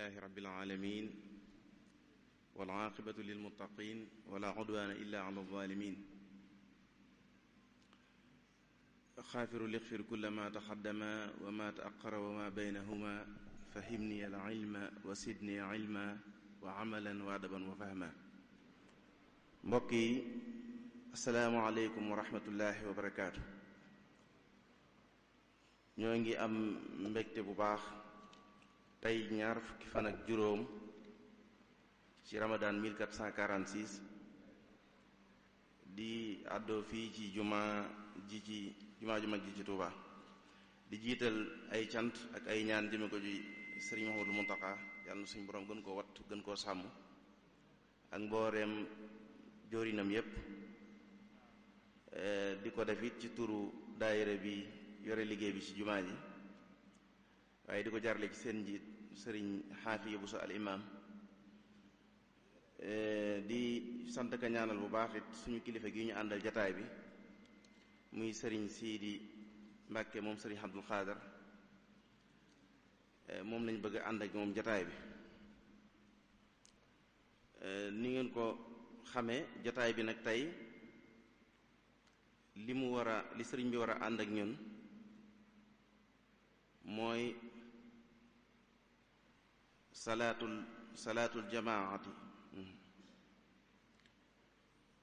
alhamdulillahi rabbil alamin wal aqibatu lil muttaqin wala udwana illa ala zalimin xaafiru lixfir kulla ma taqaddama wa ma taaqara wa ma baynahuma fahimni al ilma wa sidni ilma wa amalan wa adaban wa fahma. mbokk yi asalaamu aleykum wa rahmatullahi wa barakaatu. ñoo ngi am mbégte bu baax tey ñaar fukki fan ak juróom ci ramadan 1446 di àddoo fii ci jumaa ju mag ji ci Tuuba di jiital ay cant ak ay ñaan jëme ko ci sëriñ Mouhamadou Mountakha yàlla na suñu borom gën koo watt gën koo sàmm ak mbooreem jóorinam yépp di ko def it ci turu daayira bi yore liggéey bi ci jumaa ji waaye di ko jarle ci seen njiit sëriñ Xaafiya Buso al imam di sant ka ñaanal bu baax it suñu kilifa gi ñu àndal jataay bi muy sëriñ Siidi Mbàkke moom sëriñ Abdul Xaadar moom lañ bëgg a ànd ak moom jataay bi. ni ngeen ko xamee jataay bi nag tey li sëriñ bi war a ànd ak ñun mooy salaatul jamaati.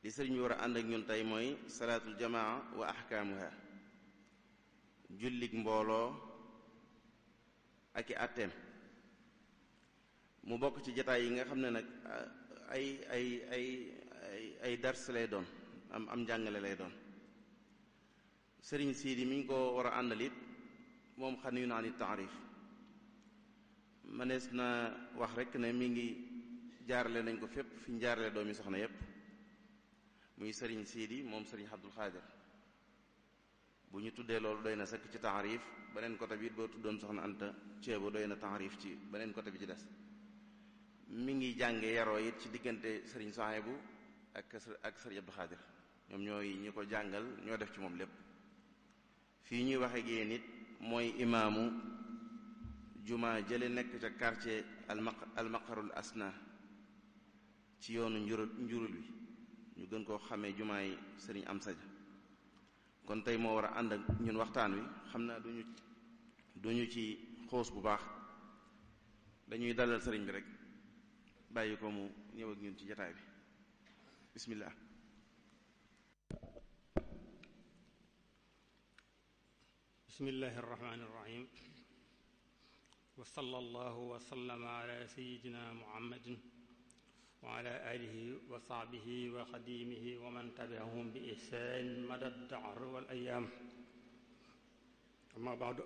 li sëriñ bi war a ànd ak ñun tey mooy salaatul jamaa wa ahkaamuha, jullig mbooloo ak i àtteem. mu bokk ci jataay yi nga xam ne nag ay dars lay doon am njàngale lay doon. sëriñ Siidi mi ngi ko war a àndal it moom xam yu naa ni taarif mënees na wax rek ne mi ngi jaarale nañ ko fépp fi ñu jaarale doomi soxna yépp, muy sëriñ Siidi moom sëriñ Abdul Xaadir. bu ñu tuddee loolu doy na sëkk ci taarif. beneen côté bi it boo tuddoon soxna Anta Ceebo doy na taarif ci beneen côté bi ci des. mi ngi jànge yaroo it ci diggante sëriñ Sohaybu ak sëriñ Abdul Xaadir. ñoom ñooy ñi ko jàngal ñoo def ci moom lépp. fii ñuy waxe ak yéen it mooy imaamu jumaa jële nekk ca quartier almaqarul asna ci yoonu njurul wi ñu gën koo xamee jumaay sëriñ Amsa Ja. kon tey moo war a ànd ak ñun waxtaan wi. xam naa duñu ci xoos bu baax, dañuy dalal sëriñ bi rek bàyyi ko mu ñëw ak ñun ci jataay bi. bismillah. bismillahi irrahmani irrahim wa sallallahu wa sallama ala sayidina muhammadin wa ala alihi wa sahbihi wa xadimihi wa man tabiahum bi ihsan mada dahr wal ayam. amma baadu,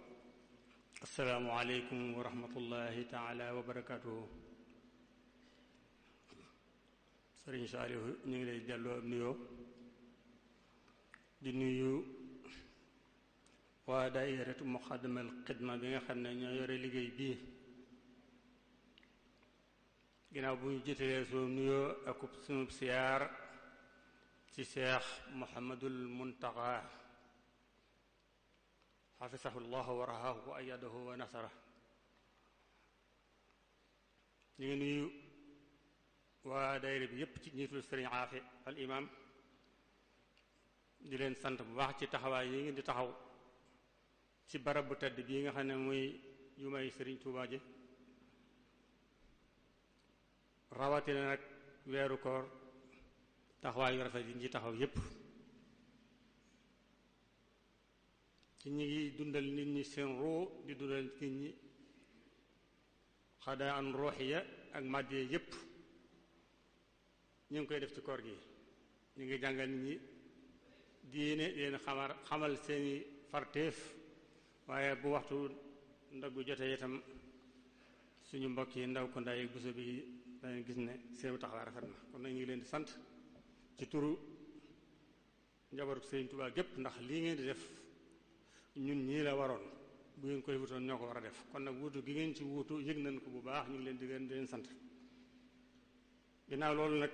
assalaamu aleykum wa rahmatullahi taala wa barakatuhu. sëriñ Saalihu ñu ngi lay delloo ab nuyoo di nuyu waa daayiratu muqaddimal xidma bi nga xam ne ñoo yore liggéey bii. ginnaaw bu ñu jëtalee sunu nuyoo ak sunu siyaar ci Cheikh Muhammadul Muntaqa xafisahu llahu wa rahaahu wa ayadahu wa nasara. ñu ngi nuyu waa daayira bi yépp ci njiitul sëriñ Aafi al imam di leen sant bu baax ci taxawaay yi ngeen di taxaw ci barab bu tedd bii nga xam ne muy jumaay sëriñ Tuubaa ji, rawatina nag weeru koor taxawaay yu rafet yi ngi taxaw yépp ci ñi ngi dundal nit ñi seen ruu di dundal nit ñi xadaa an ruuxiya ak màddee yépp ñu ngi koy def ci koor gi. ñu ngi jàngal nit ñi diine leen xamal seeni farteef, waaye bu waxtu ndaggu jotee itam suñu mbokk yi ndaw ko ndaay ak buso bi dañu gis ne seen taxawaay rafet na. kon nag ñu ngi leen di sant ci turu njabootu Sëriñ Tuubaa gépp, ndax lii ngeen di def ñun ñii la waroon. bu ngeen koy wutoon ñoo ko war a def. kon nag wuutu gi ngeen ci wuutu yëg nañ ko bu baax. ñu ngi leen di leen sant. ginnaaw loolu nag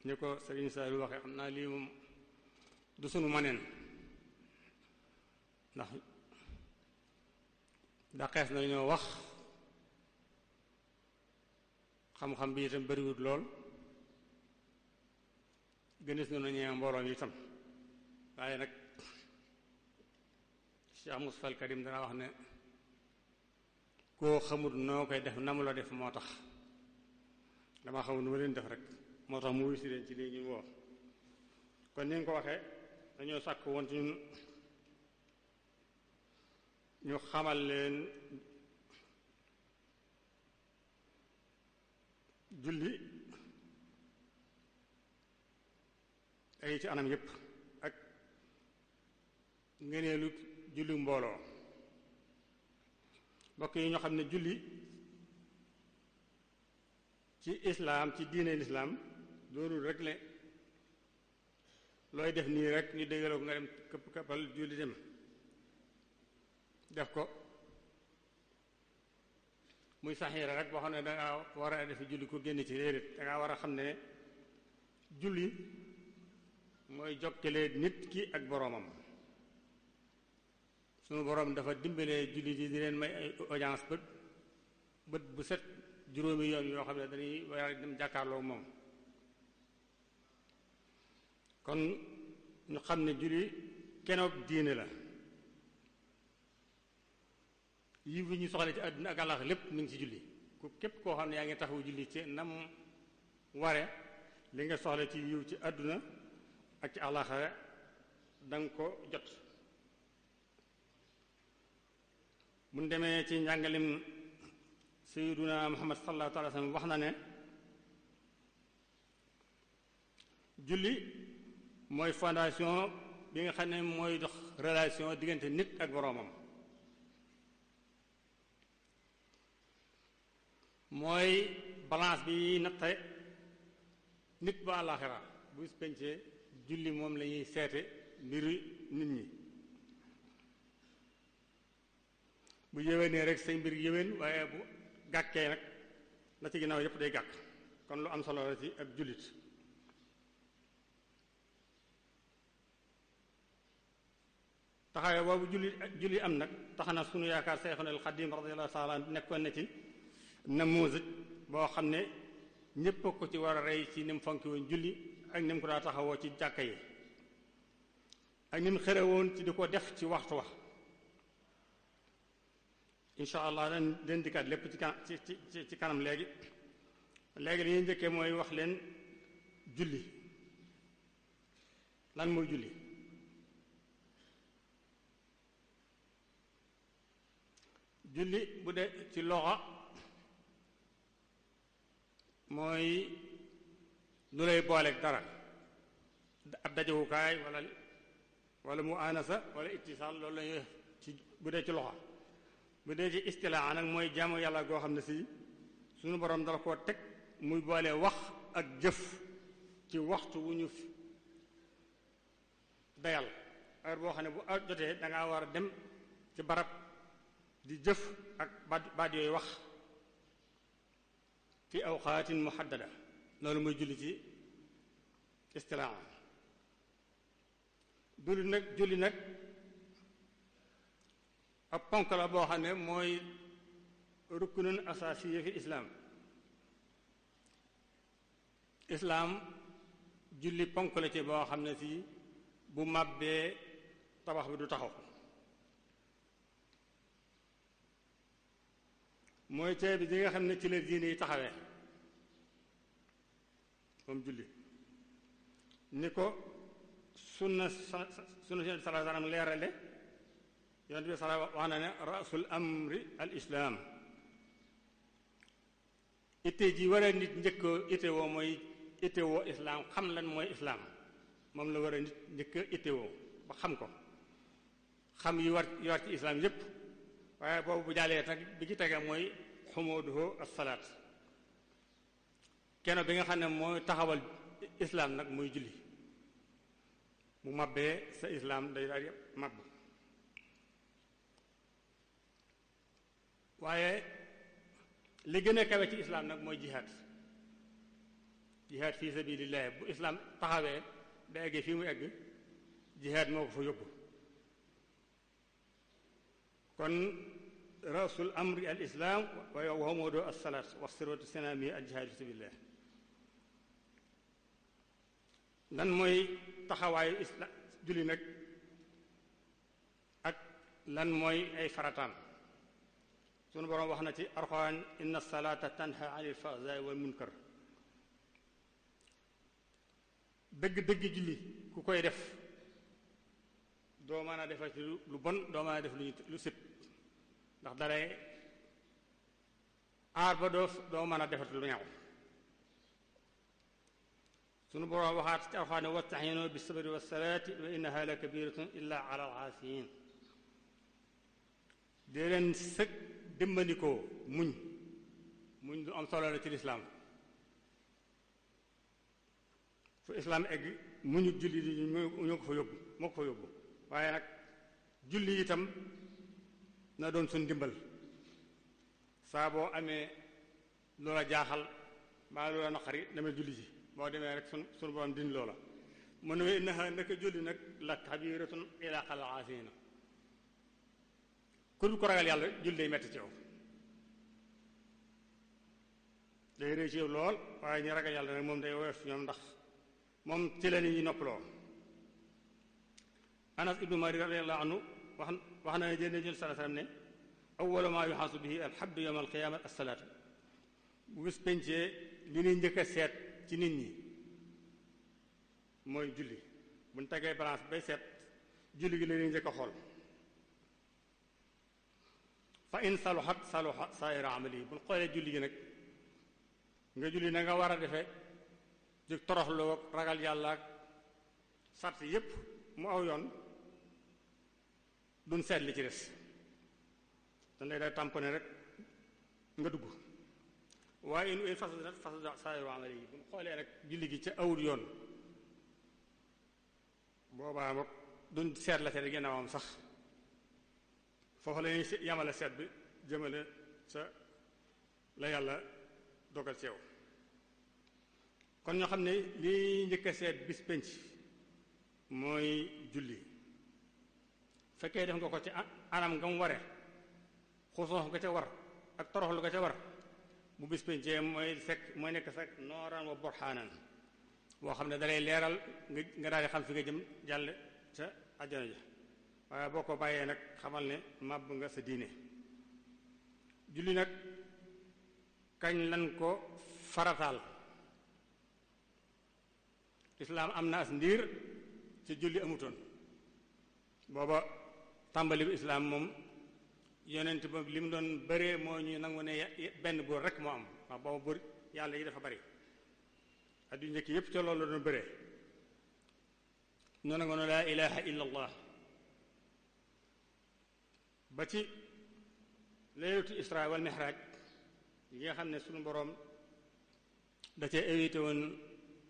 ni ko Sëriñ Saliou waxee, xam naa lii moom du sunu maneen, ndax daqees nañoo wax xam-xam bi itam bariwut lool gënees na ñee mbooloo mi itam waaye nag Cheikh Moustapha al Karim dana wax ne koo xamut noo koy def na mu la def moo tax dama xamut nu ma leen def rek moo tax mu wisi leen ci lii ñu woo kon ni nga ko waxee dañoo sàkk woon ci ñun ñu xamal leen julli ay ci anam yépp ak ngeneelu julli mbooloo mbokk yi ñoo xam ne julli ci islaam ci diine lislaam doonul rek le looy def nii rek ñu déggaloo ko nga dem këpp këppal julli dem def ko muy saxiira rek boo xam ne danga war a defe julli ko génn ci déedéet danga war a xam ne julli mooy jokkale nit ki ak boroomam sunu boroom dafa dimbalee julli di leen may ay audience bët bu set juróomi yoon yoo xam ne dañuy war a dem jàkkaarloo moom kon ñu xam ne julli kenoog diine la yi bi ñu soxla ci àdduna ak àllax lépp mi ngi ci julli ku képp koo xam ne yaa ngi taxawu julli ci nam ware li nga soxla ci yiw ci àdduna ak ci àllaxare danga ko jot mun demee ci njàngalim sayyiduna Muhammad sallallahu alayhi wa sallam wax na ne julli mooy fondation bi nga xam ne mooy dox relation diggante nit ak boroomam mooy balance bi natte nit ba àllaaxira bu pencee julli moom la ñuy seete mbiru nit ñi bu yéwénee rek say mbir yéwén waaye bu gàkkee nag la ci ginnaaw yépp day gàkk kon lu am solo la ci ab jullit taxawee boobu julli am nag tax na sunu yaakaar Seexuna al Xadiim radiyallahu taala nekkoon na ci namuusaj boo xam ne ñépp ko ci war a rey ci ni mu fonki woon julli ak ni mu ko daa taxawoo ci jàkka yi ak ni mu xëre woon ci di ko def ci waxtu wax incha allah dañ dikkaat lépp ci kanam léegi li ñuy njëkkee mooy wax leen julli lan mooy julli julli bu dee ci loxo mooy lu lay booleeg dara ab dajewukaay wala mu anasa wala ittisaal loolu lañuy ci bu dee ci loxo bu dee ci istilaa nag mooy jaamu yàlla goo xam ne si suñu boroom dala koo teg muy boole wax ak jëf ci waxtu wu ñu dayal heure boo xam ne bu jotee dangaa war a dem ci barab di jëf ak baat yooyu wax fi awqaatin muhaddada loolu mooy julli ci istilaa julli nag ab ponk la boo xam ne mooy ruknun asaasiya fi islaam julli ponk la ci boo xam ne si bu màbbee tabax bi du taxaw mooy ceeb bi nga xam ne ci la diine yi taxawee moom julli ni ko sunna sallallahu alayhi wa sallam leerale yonent bi sala wax na ne rasul amri al islaam itte ji war a nit njëkk itte woo mooy itte woo islaam xam lan mooy islaam moom la war a nit njëkk itte woo ba xam ko xam yi war ci islaam yépp waaye boobu bu jàllee nag bi ci tege mooy xumuduhu as-salaat kenn bi nga xam ne mooy taxawal islaam nag muy julli mu mabbee sa islaam day daal mabb waaye li gën a kawe ci islaam nag mooy jihaad fi sabilillah bu islaam taxawee ba eggee fii mu egg jihaad moo ko fa yóbbu kon rasul amri al islam wa huwa mawdu as-salat wa siratu sinami al jihad fi sabilillah. lan mooy taxawaayu islam julli nag ak lan mooy ay farataam. sunu boroom wax na ci Alxuraan inna salata tanha anil fahsai wal munkar. dëgg-dëgg julli ku koy def doo mën a defati lu bon doo mën a def lu sib ndax dalay aar ba doo mën a defati lu ñaaw. sunu boroom waxaat ci Alxuraan wasta'iinu bis sabri was salaati wa innaha la kabiratun illa ala al aasiin. dee leen sëg dimbandikoo muñ lu am solo la ci lislaam. fu islaam egg muñu julli di ñoo ko fa yóbbu moo ko fa yóbbu waaye nag julli itam na doon suñ dimbal saa boo amee loola jaaxal mbaa loola naqari damay julli ji boo demee rek sunu borom dindi loola mu ne innaha naka julli nag la kabiratun ila al aasiina. ku dul ko ragal yàlla julli day metti ci yow day rëy ci yow lool waaye ñu ragal yàlla nag moom day woyof ci ñoom ndax moom ci la nit ñi noppaloo. Anas ibnu Malik radiyallahu anhu wax na ne jël sallallahu alayhi wasallam ne awwalu ma yuhaasu bihi al-abdu yawma al-qiyaama as-salaatu. bu bis pencee li ñuy njëkk a seet ci nit ñi mooy julli. buñ tegee balance bay seet julli gi la ñuy njëkk a xool. fa in saluhat saluha saa'ira amali buñ xoolee julli gi nag nga julli na nga war a defee di toroxlu ak ragal yàlla ak sart yépp mu aw yoon duñ seet li ci des dañ lay day tamponné rek nga dugg. waaye in fasadat fasada saa'iru amali yi bu ñu xoolee rek julli gi ca awul yoon boobaa moom duñ seet la ca di ginnaawam sax foofu la ñuy yamale seet bi jëmale sa la yàlla dogal ci yow. kon ñoo xam ne lii njëkk a seet bis penc mooy julli. fekkee def nga ko ci anam nga mu ware xuusoox nga ca war ak toroxlu nga ca war bu bis pencee mooy nekk fekk nooraan wa borxaanan boo xam ne dalay leeral nga daal di xam fi nga jëm jàll ca àjjana ja. waaye boo ko bàyyee nag xamal ne màbb nga sa diine. julli nag kañ lan ko farataal. islaam am na as ndiir ci julli amutoon booba tàmbali bi islaam moom yonent ba li mu doon bëree moo ñu nangu ne benn buur rek moo am wax booba buur yàlla yi dafa bari addu njëkk yépp ca loolu la doon bëree ñoo nangu ne laa ilaha illa allah ba ci leylatu isra wal mihraj yi nga xam ne suñu boroom da cee évité woon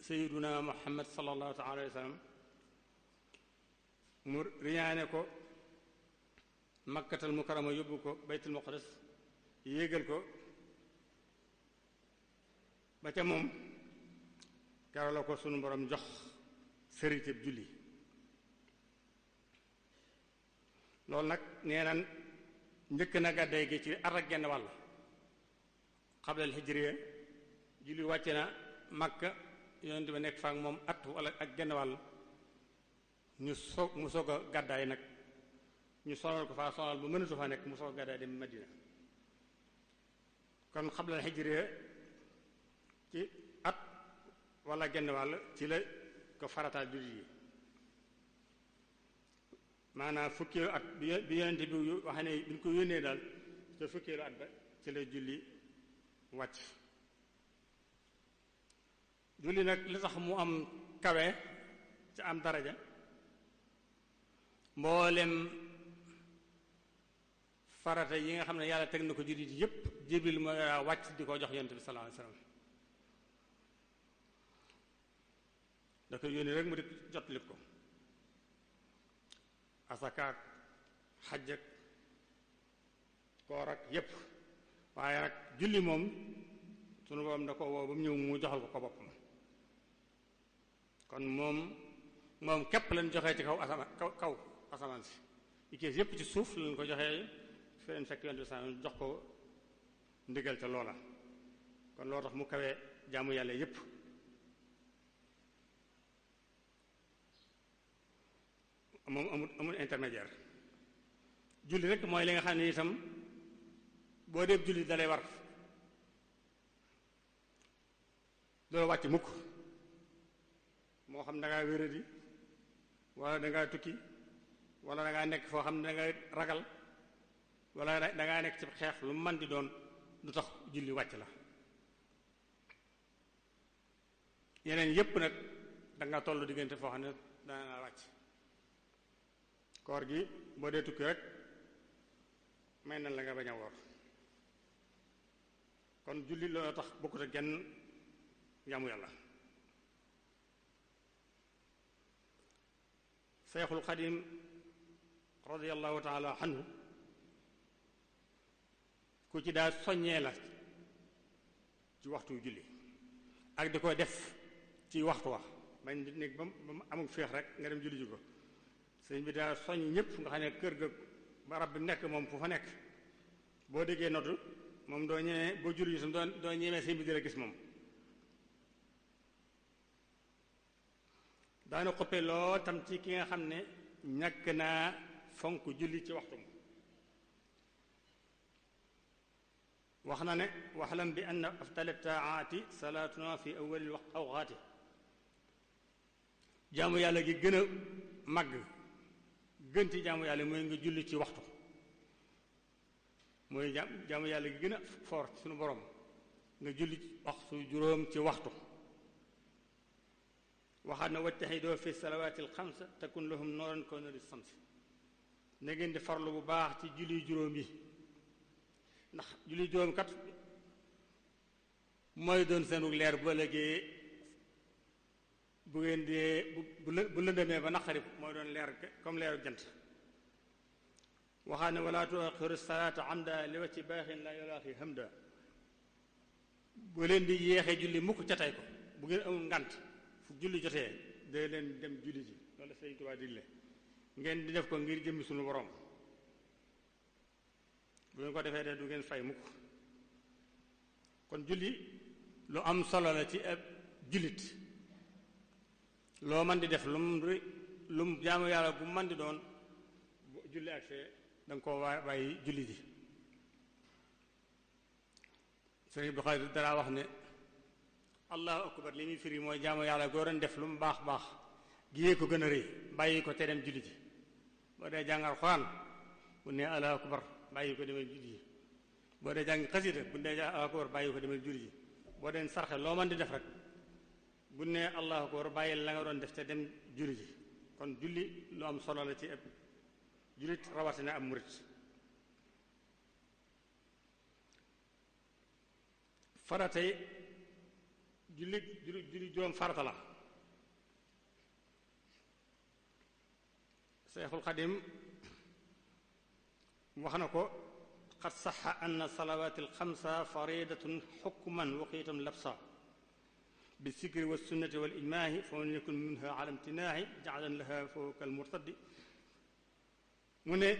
sayyiduna muhammad sallallahu ta'ala alayhi wa sallam mu riñaane ko makkatal mukarrama yóbbu ko baytul maqdis yéegal ko ba ca moom keroog la ko sunu borom jox sëritéb julli. loolu nag nee na njëkk na gàdday gi ci at ak genn wàll xablal hijriya julli wàcce na makka yonent ba nekk fa ak moom at wala ak genn wàll mu soog a gàddaay nag ñu sonal ko faa sonal ba mënatu fa nekk mu soog a gàddaay dem Madina. kon xablal hijriya ci at wala genn wàll ci la ko farataal julli yi maanaam fukkeelu at bi yonent bi wax ne bi ñu ko yónnee daal te fukkeelu at ba ci la julli wàcc. julli nag li tax mu am kawe ci am daraja mboolem farata yi nga xam ne yàlla teg na ko jullit yépp Jibril mooy wàcc di ko jox yonent bi sallallahu alayhi wasallam da koy yónni rek mu di jotli ko asakaak xaj ak koor ak yépp waaye nag julli moom sunu borom da ko woo ba mu ñëw mu joxal ko boppam kon moom képp lañ joxee ci kaw asamaan si li kees yépp ci suuf lañ ko joxee feneen fekk yonent bi saa jox ko ndigal ca loola kon loo tax mu kawee jaamu yàlla yépp moom amul intermédiaire julli rek mooy li nga xam ne itam boo dee julli dalay war doo wàcc mukk moo xam da ngaa wéradi wala da ngaa tukki wala da ngaa nekk foo xam ne da nga ragal wala da ngaa nekk ci xeex lu man di doon du tax julli wàcc la yeneen yépp nag da nga tollu diggante foo xam ne dana wàcc koor gi boo dee tukki rek may na la nga bañ a woor kon julli loolu tax bokkut ak genn jaamu yàlla Seexul Xadim radiyallahu taala anhu ku ci daa soññee la ci waxtu julli ak di ko def ci waxtu wax bañ di nekk ba mu amul féex rek nga dem julli ji ko sëñ bi daa soññ ñëpp nga xam ne kër ga barab bi nekk moom fu fa nekk boo déggee noddu moom doo ñemee boo julli ji doo ñemee sëñ bi di la gis moom daana xoppe lool tam ci ki nga xam ne ñàkk naa fonk julli ci waxtu wax na ne waxlam bi anna afdala taaati salaatuna fi awwali awqaati jaamu yàlla gi gën a màgg gën ci jaamu yàlla mooy nga julli ci waxtu mooy jaamu yàlla gi gën a foor ci suñu borom nga julli waxtu juróom ci waxtu waxaat na wajtahidoo fi salawaati alxamsa takun lahum nooran ka nuuri samsi na ngeen di farlu bu baax ci julli juróom yi ndax julli juróom kat mooy doon seenu leer bu ëllëgee bu ngeen dee bu lëndëmee ba naqari mooy doon leer comme leeru jant waxaat ne wala tuaxiru salaata amda li wa ci baaxin la yolaaxi hamda bu leen di yéexee julli mukk ca tey ko bu ngeen amul ngant fu julli jotee day leen dem julli ji loolu la Sëriñ Tuubaa digle ngeen di def ko ngir jëmmi suñu borom bu ngeen ko defee de du ngeen fay mukk kon julli lu am solo la ci ab jullit loo man di def lu mu jaamu yàlla bu man di doon julli ak see da nga koo bàyyi julli ji Sëriñ Abdul Xaadir dara wax ne allahu akbar li muy firi mooy jaamu yàlla goo doon def lu mu baax baax giyee ko gën a rëy bàyyi ko te dem julli ji boo dee jàngal Alxuraan bu ne allahu akbar bàyyi ko demal julli ji boo dee jàng xasida bu ne allahu akbar bàyyi ko demal julli ji boo dee sarxe loo mën di def rek bu ne allahu akbar bàyyi la nga doon def te dem julli ji kon julli lu am solo la ci ëpp jullit rawatina am murit faratay julli juróom farata la Seexul Xadim wax na ko qad saxa anna salawaati alxamsa faridatun xukman waqiitam labsa bi sikri wa sunnati wal ijmaahi fa man yakun minha ala imtinaahi jaalan laha fawqa almurtadi mu ne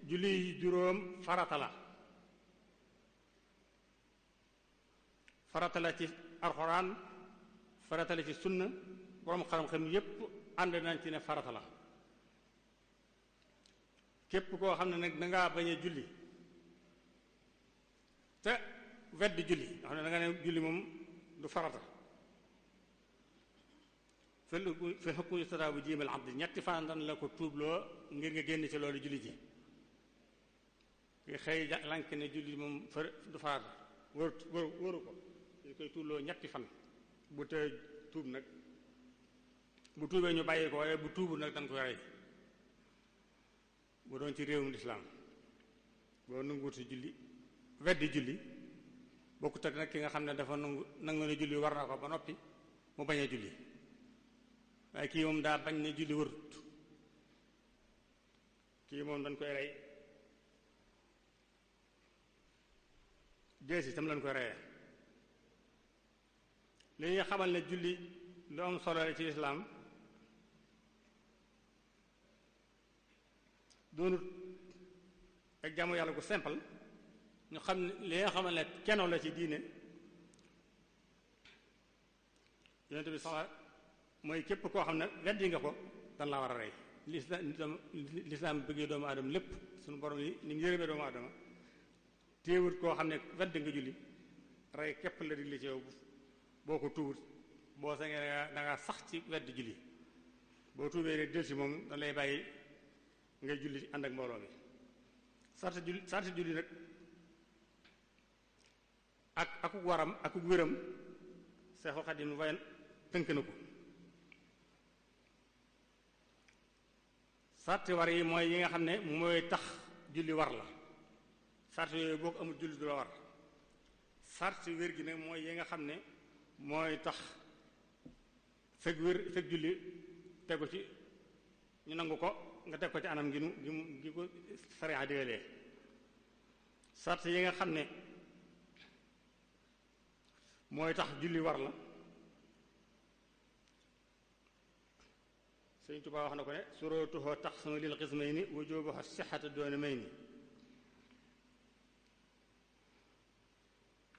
julli juróom farata la farata la ci alxuraan farata la ci sunna borom xam-xam yépp ànd nañ ci ne farata la képp koo xam ne nag dangaa bañ a julli te weddi julli nga xam ne danga ne julli moom du farata fi xukmu yustataa bu jiimal abdi ñetti fan dan la ko tuubloo ngir nga génn ci loolu julli ji nga xëy lank ne julli moom du farata wóoru ko ñu koy tuubloo ñetti fan bu te tuub nag bu tuubee ñu bàyyi ko waaye bu tuubu nag dañ koy rey bu doon ci réewum lislaam boo nanguwuti julli weddi julli bokkut ak nag ki nga xam ne dafa nangu ne julli war na ko ba noppi mu bañ a julli waaye kii moom daa bañ ne julli warut kii moom dañ koy rey jeesi tam lañ koy reyee li ñuy xamal ne julli lu am solo la ci lislaam doonut ak jaamu yàlla gu simple ñu xam ne li nga xamal ne kenn la ci diine yonent bi sax mooy képp koo xam ne weddi nga ko dan la war a rey lislaam bëggee doomu aadama lépp suñu borom yi ni mu yërëmee doomu aadama téewut koo xam ne weddi nga julli rey képp la di ci yow boo ko tuubut boo sangee da nga sax ci weddi julli boo tuubee rek del si moom da lay bàyyi ngay julli ànd ak mbooloo mi sarti julli nag ak akuk waram akuk wéram Seexul Xadiim wayen tënk na ko sarti war yi mooy yi nga xam ne mooy tax julli war la sarti yooyu boo ko amul julli du la war sarti wér gi nag mooy yi nga xam ne mooy tax fekk wér fekk julli tegu ci ñu nangu ko nga teg ko ci anam gi ko sariya digalee sarti yi nga xam ne mooy tax julli war la Sëriñ Tuubaa wax na ko ne suratuhu taxsunu lil qismayni wujubuha sixata doona may ni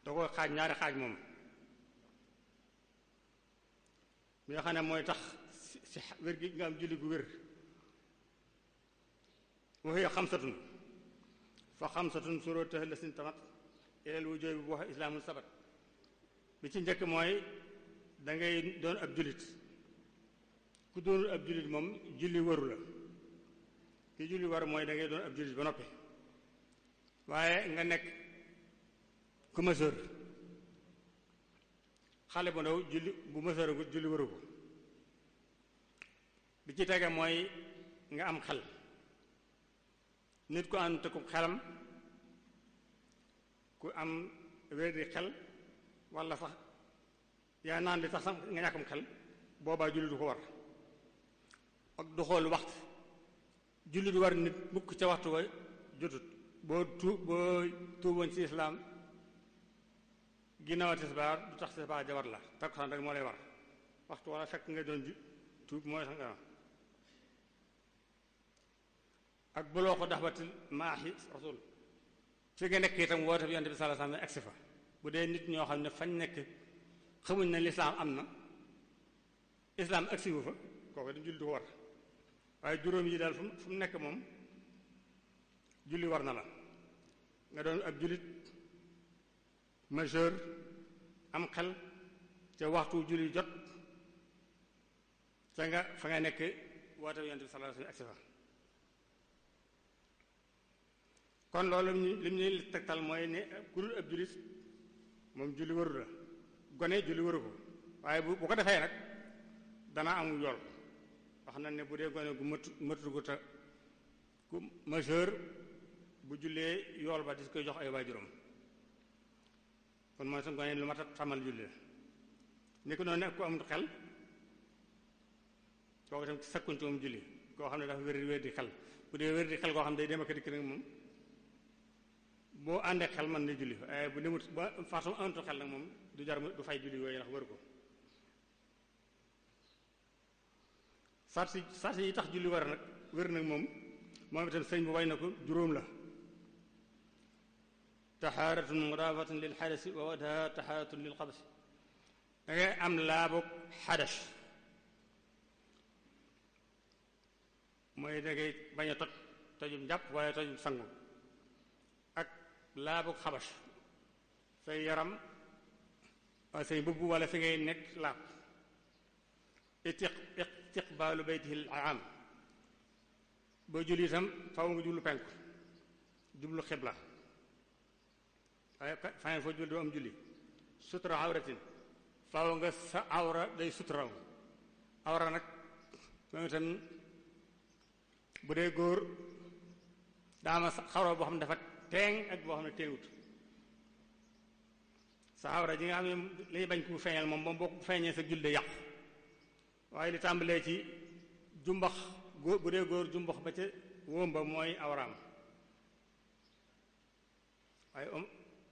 da koy xaaj ñaari xaaj moom mi nga xam ne mooy tax si wér gi nga am julli gu wér wa hiya xamsatun fa xamsatun suratuha lasin tamat ilal wujubi bu wax islaamul sabat bi ci njëkk mooy dangay doon ab jullit ku doonul ab jullit moom julli waru la ki julli war mooy dangay doon ab jullit ba noppi waaye nga nekk ku mësër xale bu ndaw julli bu mësëragu julli waru ko bi ci tege mooy nga am xel nit ku ànd te ku xelam ku am wér-di xel walla sax yaa naan li tax sax nga ñàkkam xel boobaa julli du ko war ak du xool waxtu julli du war nit mukk ca waxtu wa jotut boo tuuboon ci islaam ginnaaw tisbaar du tax tisbaar ja war la takkusaan rek moo lay war waxtu wala fekk nga doon tuub mooy sax nga ak buloo ko daxbatil maaxi rasul fi nga nekk itam woote bi yonent bi sallallahu alayhi wasallam agsi fa bu dee nit ñoo xam ne fañ nekk xamuñ ne lislaam am na islaam agsi wu fa kooku dañ julli du ko war waaye juróom yi daal fu mu nekk moom julli war na la nga doon ab jullit majeur am xel ca waxtu julli jot ca nga fa nga nekk woote bi yonent bi sallallahu alayhi wasallam agsi fa kon loolu lim ñuy tegtal mooy ne ku dul ab jullit moom julli waru la gone julli waru ko waaye bu ko defee nag dana am yool wax na ne bu dee gone gu matugu ta ku majeur bu jullee yool ba di koy jox ay waajuram kon mooy sa gone lu mat a xamal julli la ni ko noonu ne ku amul xel kooku itam sakkuñ ci moom julli koo xam ne dafa wér di xel bu dee wér di xel koo xam ne day dem ak dikk nag moom boo àndee xel man ne julli waaye bu demut ba façon antu xel nag moom du jar du fay julli yooyu ndax wër ko sarsi yi tax julli war nag wér nag moom itam sëñ bu way na ko juróom la taxaaratun mudaafatun lil xadasi wa wadaha taxaaratun lil xabasi da ngay am laabu xadas mooy da ngay bañ a tojum njàpp waaye tojum sangu ak laabu xabas say yaram waaye say mbubb wala fi ngay nekk laab istiqbaalu baytihil aam boo julli itam faw nga jublu penku jublu xibla waaye faneen foo julli doo am julli sutura awratin faw nga sa awra day suturaw awra nag moom itam bu dee góor daama xawra boo xam ne dafa teeng ak boo xam ne teewut sa awra ji nga xam ne lañuy bañ ku feeñal moom boo ko feeñee sa julli yàqu waaye li tàmbalee ci jumbax góor bu dee góor jumbax ba ca wóomba mooy awraam waaye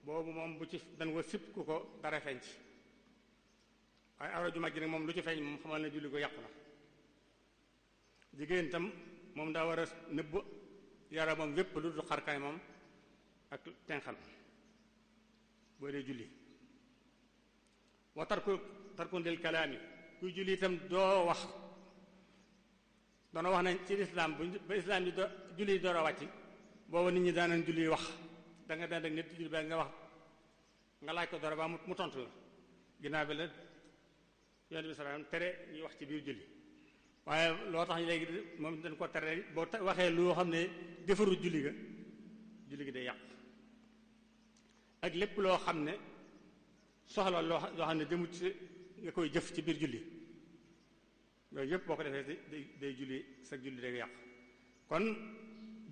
boobu moom bu ci dan wa sipp ku ko dara feeñ ci waaye awra ju mag ji nag moom lu ci feeñ moom xamal ne julli ko yàqu na jigéen tam moom daa war a nëbb yaramam wépp lu dul xar kanamam ak tenxam boo dee julli. wa tarku lil kalaami kuy julli itam doo wax. doona wax nañ ci lislaam ba islaam yi julli door a wàcc booba nit ñi daanañ julli wax da nga daan ak nit julli ba nga wax nga laaj ko dara ba mu tontu la ginnaaw bi la yonent bi salaam tere ñuy wax ci biir julli waaye loo tax léegi moom dañ ko tere boo waxee loo xam ne defarul julli gi day yàq ak lépp loo xam ne soxla loo xam ne demut ci nga koy jëf ci biir julli yooyu yëpp boo ko defee day julli sa julli day yàq kon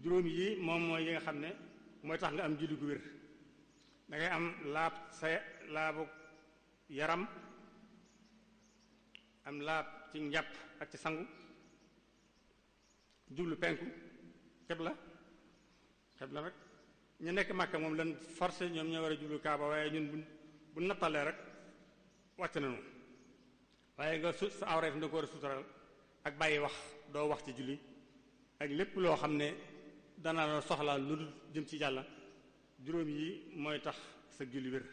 juróom yi moom mooy yi nga xam ne mooy tax nga am julli gu wér da ngay am laab sa laabu yaram am laab ci njàpp ak ci sangu jublu penku xibla rek ñu nekk Màkka moom lan forcé ñoom ñoo war a jublu Kaaba waaye ñun bu nattalee rek wàcc nañu waaye nga sa awreef nga ko war a sutural ak bàyyi wax doo wax ci julli ak lépp loo xam ne dana la soxla lu dul jëm ci Yàlla juróom yi mooy tax sa julli wér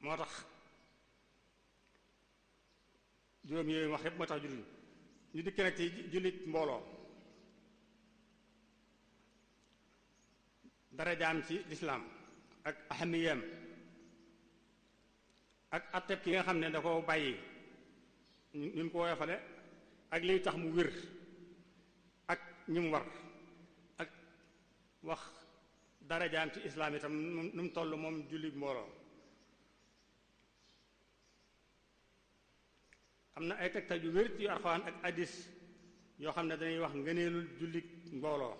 moo tax juróom yooyu wax yépp mooy tax julli ñu dikk nag ci jullit mbooloo darajaam ci lislaam ak ahamiyam ak atteb ki nga xam ne da ko bàyyi ñun ko woyofale ak liy tax mu wér ak ñi mu war ak wax darajaam ci islaam itam nu mu toll moom jullit mbooloo am na ay tegtal yu wér ci Alxuraan ak hadiis yoo xam ne dañuy wax ngëneelul jullit mbooloo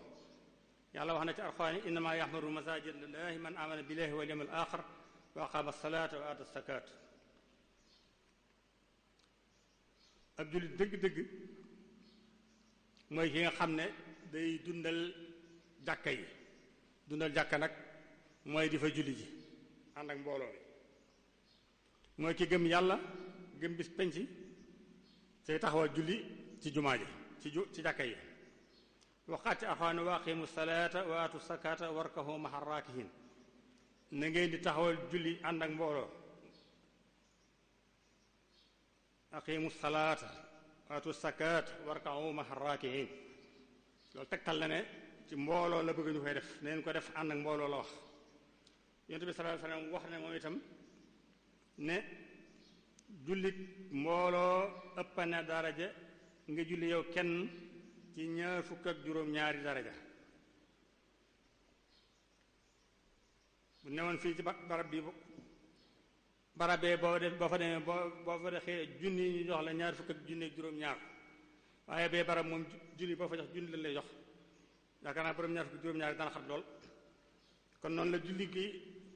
yàlla wax na ci Alxuraan innamaa yaxmuru masaajida llaahi man amana billaahi wal yawmil aaxir wa aqaama salaata wa aata zakaat ab jullit dëgg-dëgg mooy ki nga xam ne day dundal jàkka yi dundal jàkka nag mooy di fa julli ji ànd ak mbooloo mooy ki gëm yàlla gëm bis penc tey taxawal julli ci jumaa ji ci jàkka yi waxaat ci Alxuraan wa aqiimu salaata wa aatu zakaata warka'u ma'a raaki'iin na ngeen di taxawal julli ànd ak mbooloo aqiimu salaata wa aatu zakaata warka'u ma'a raaki'iin loolu tegtal na ne ci mbooloo la bëgg ñu koy def neen ko def ànd ak mbooloo la wax Yonent bi sallallaahu alayhi wa sallam wax ne moom itam ne jullit mbooloo ëpp na daraja nga julli yow kenn ci 25 daraja bu newoon fii ci barab bi barabee boo fa demee boo fa defee junni ñu jox la 25 waaye bee barab moom junni boo fa jox junni lañ lay jox yaakaar naa borom 25 dana xat lool kon noonu la julli gi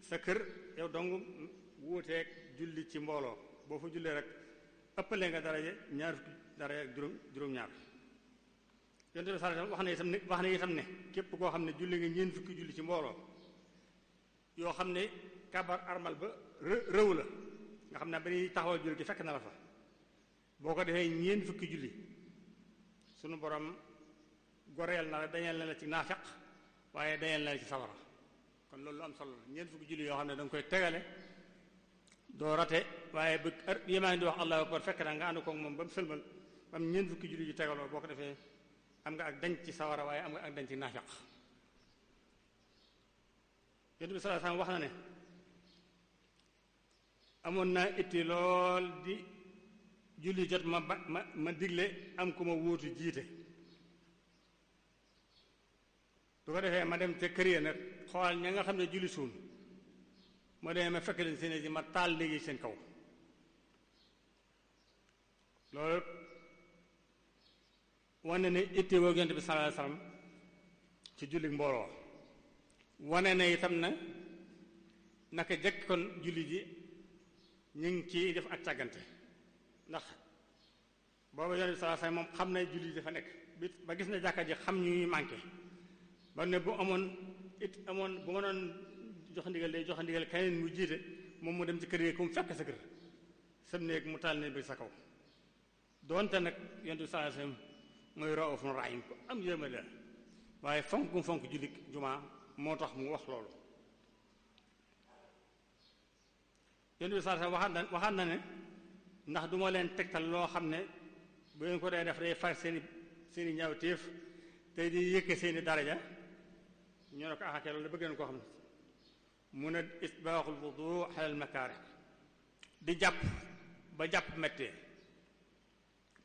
sa kër yow dong wuuteeg julli ci mbooloo boo fa jullee rek ëppalee nga daraja 20 daraja ak juróom-ñaar Yonent bi sallallahu alayhi wasallam wax na itam ne képp koo xam ne julli nga 40 julli ci mbooloo yoo xam ne kabar armal ba rëw la nga xam ne ba ñuy taxawal julli gi fekk na la fa boo ko defee 40 julli sunu borom goreel na la dañeel na la ci naafeq waaye dañeel na la ci sawara kon loolu lu am solo la 40 julli yoo xam ne da nga koy tegale doo rate waaye bëgg yemaa di wax allahu akbar fekk na nga ànd koog moom ba mu sëlmal ba mu 40 julli yu tegaloo boo ko defee am nga ak dañ ci sawara waaye am nga ak dañ ci naafeq Yonent bi sallallahu alayhi wasallam wax na ne amoon naa itti lool di julli jot ma digle am ku ma wóotu jiite bu ko defee ma dem ca kër ya nag xool ña nga xam ne julli suun ma demee ma fekk leen seen ji ma taal léegi seen kaw loolu wane ne itti woo Yonent bi sallallahu alayhi wasallam ci julli mbooloo wane na itam na naka jëkk kon julli ji ñu ngi ciy def ak càggante ndax booba Yonent bi sallallahu alayhi wasallam moom xam na julli ji dafa nekk ba gis na jàkka ji xam ñuy manqué ba ne bu ma doon jox ndigal day jox ndigal keneen mu jiite moom mu dem ci kër yi ku mu fekk sa kër sam néeg mu taal ne bi sa kaw doonte nag yonent bi sallallahu alayhi wasallam mooy raufun rahim ko am yërmande la waaye fonk gum fonk julli jumaa moo tax mu wax loolu. yonent bi sallallahu alayhi wasallam waxaat na ne ndax du ma leen tegtal loo xam ne bu ngeen ko dee def day far seeni ñaawteef tey di yëkke seeni daraja ñu ne ko axakee loolu da bëgg nañ koo xam ne mu ne isbaaxul wudu alal makaari di jàpp ba jàpp mettee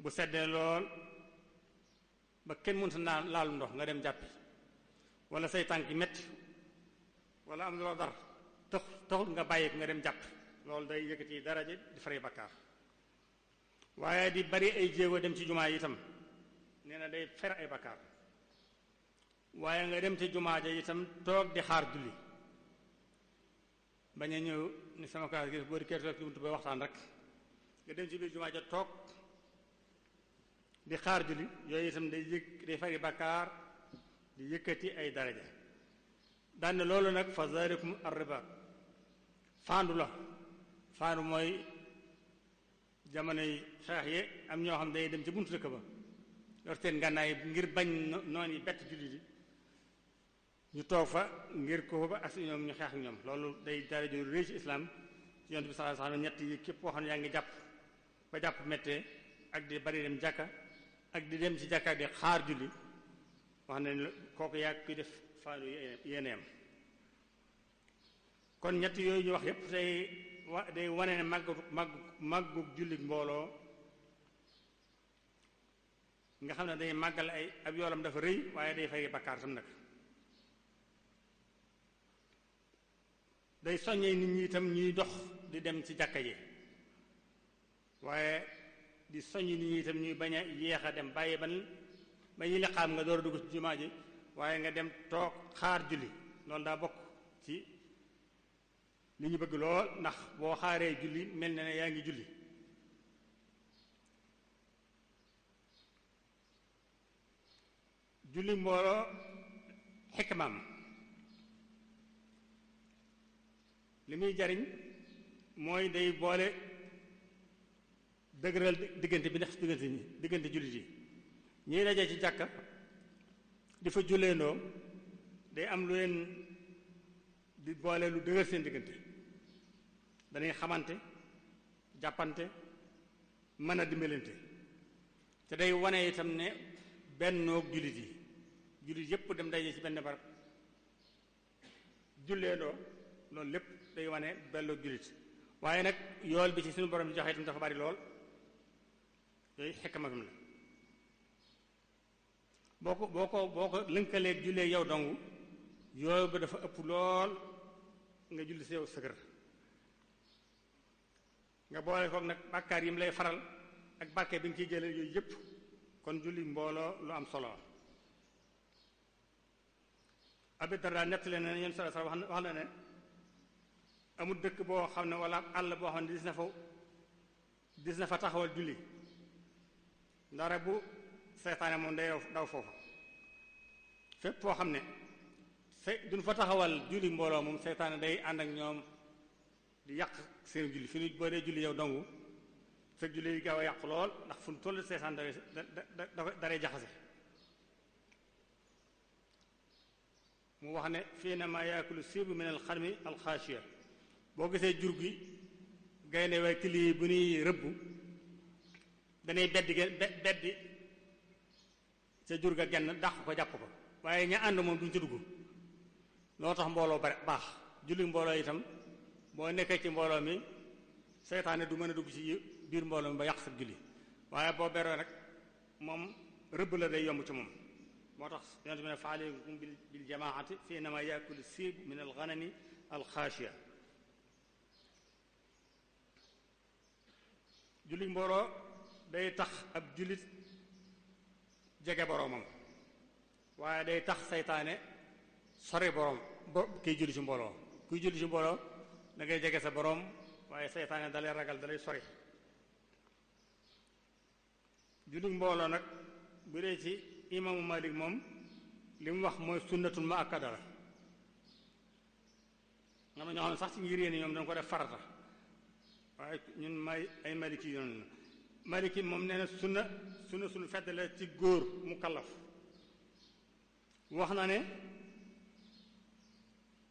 bu seddee lool ba kenn mënta naan laalu ndox nga dem jàppi wala say tànk metti wala am loo dar taxul nga bàyyi ko nga dem jàpp loolu day yëkkati daraja di fari bakkaar waaye di bari ay jéego dem ci jumaa yi itam nee na day fer ay bakkaar waaye nga dem ci jumaa ja itam toog di xaar julli bañ a ñëw ni sama kaas gi boo di kee toog ci buntu ba waxtaan rek nga dem ci biir jumaa ja toog di xaar julli yooyu itam day fari bakkaar di yëkkati ay daraja daan loolu nag fa zalikum ar-riba faandu la faandu mooy jamonoy xeex yi am ñoo xam day dem ci buntu dëkk ba yor seen ngànnaay ngir bañ noon yi bett julli di ñu toog fa ngir ko ba ak ñoom ñu xeex ak ñoom loolu day dara ju rëy ci islam ci yonent bi sallallahu alayhi wasallam ñett yi képp koo xam ne yaa ngi jàpp ba jàpp méttee ak di bari dem jàkka ak di dem ci jàkka di xaar julli wax ne kooku yaa kuy def faandu yéeneem kon ñett yooyu ñu wax yépp day wane ne màggu jullit mbooloo nga xam ne day màggal ay ab yoolam dafa rëy waaye day fay bakkaar tam nag day soññee nit ñi itam ñuy dox di dem ci jàkka ji waaye di soññ nit ñi itam ñuy bañ a yéex a dem bàyyi ba ñu liqaam nga door a dugg ci jumaa ji waaye nga dem toog xaar julli loolu daa bokk ci li ñu bëgg lool ndax boo xaaree julli mel na ne yaa ngi julli julli mbooloo xikmaam li muy jariñ mooy day boole dëgëral diggante bi ndax diggante jullit yi ñuy dajee ci jàkka di fa julleendoo day am lu leen di boole lu dëgër seen diggante dañuy xamante jàppante mën a dimbalante te day wane itam ne bennoog jullit yi jullit yépp dem daje ci benn barab julleendoo loolu lépp day wane bennoog jullit waaye nag yool bi ci suñu borom di joxe itam dafa bari lool yooyu xekkamam la boo ko lënkaleeg jullee yow dong yool ba dafa ëpp lool nga julli si yow sëgër nga boole koog nag bàkkaar yi mu lay faral ak barke bi nga ciy jëlee yooyu yépp kon julli mbooloo lu am solo Abi Darda nettali na ñoom solo wax na ne amul dëkk boo xam ne wala àll boo xam ne dis na fa taxawal julli ndara bu seytaane moom day daw foofu fépp foo xam ne duñ fa taxawal julli mbooloo moom seytaane day ànd ak ñoom di yàq seen julli fi nu boo dee julli yow dongu fekk julli yi gaaw a yàqu lool ndax fu nu toll seytaane daree jaxase mu wax ne fii na ma yaakulu sibu min al xarmi al xaashiya boo gisee jur gi gaynde way tili bu ñuy rëbb danay beddi ca jur ga genn dàq ko jàpp ko waaye ña ànd moom duñ ci dugg loo tax mbooloo bare baax julli mbooloo itam boo nekkee ci mbooloo mi seytaane du mën a dugg ci biir mbooloo mi ba yàq sa julli waaye boo beroo nag moom rëbb la day yomb ci moom moo tax yonent bi ne fa alaykum bil jamaati fi innama yakulu siib min al ghanami al xaashiya julli mbooloo day tax ab jullit jege boroomam waaye day tax seytaane sori boroom kiy julli ci mbooloo kuy julli ci mbooloo da ngay jege sa boroom waaye seytaane dalay ragal dalay sori julli mbooloo nag bu dee ci imaamu Malik moom li mu wax mooy sunnatul mu akkada la nga ma ñoo xam ne sax ci ngir yéen ñoom dañ ko def farata waaye ñun ay maliki yoon maliki moom nee na sunna suñu fedd la ci góor mu kallaf wax na ne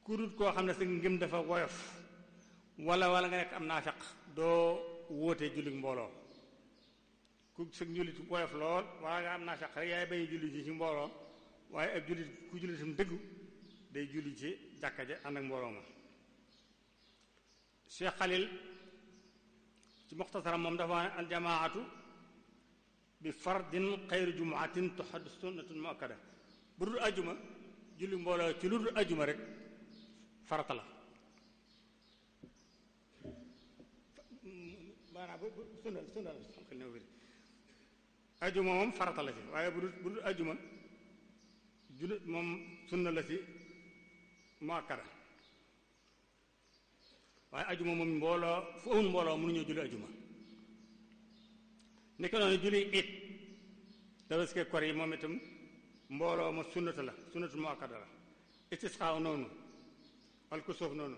ku dul koo xam ne sa ngëm dafa woyof wala nga nekk am naafeq doo wóote julli mbooloo ku sa jullit woyof lool wala nga am naafeq rek yaay bañ julli ji ci mbooloo waaye ak jullit ku jullitam dëggu day julli ci jàkka ja ànd ak mbooloo ma Cheikh Khalil ci muxtasaram moom dafa ne aljamaatu bi fardin xayru jumuatin tuhaddu sunnatun muakkada bu dul ajuma julli mbooloo ci lu dul ajuma rek farata la maanaam sunna la xel ne wéri ajuma moom farata la ci waaye bu dul ajuma julli moom sunna la ci muakkada waaye ajuma moom mbooloo fu amul mbooloo mënuñoo julli ajuma ni ko noonu julli it tabaski kor yi moom itam mbooloo ma sunnata la sunnatu muakkada la istisqaaw noonu alkusuuf noonu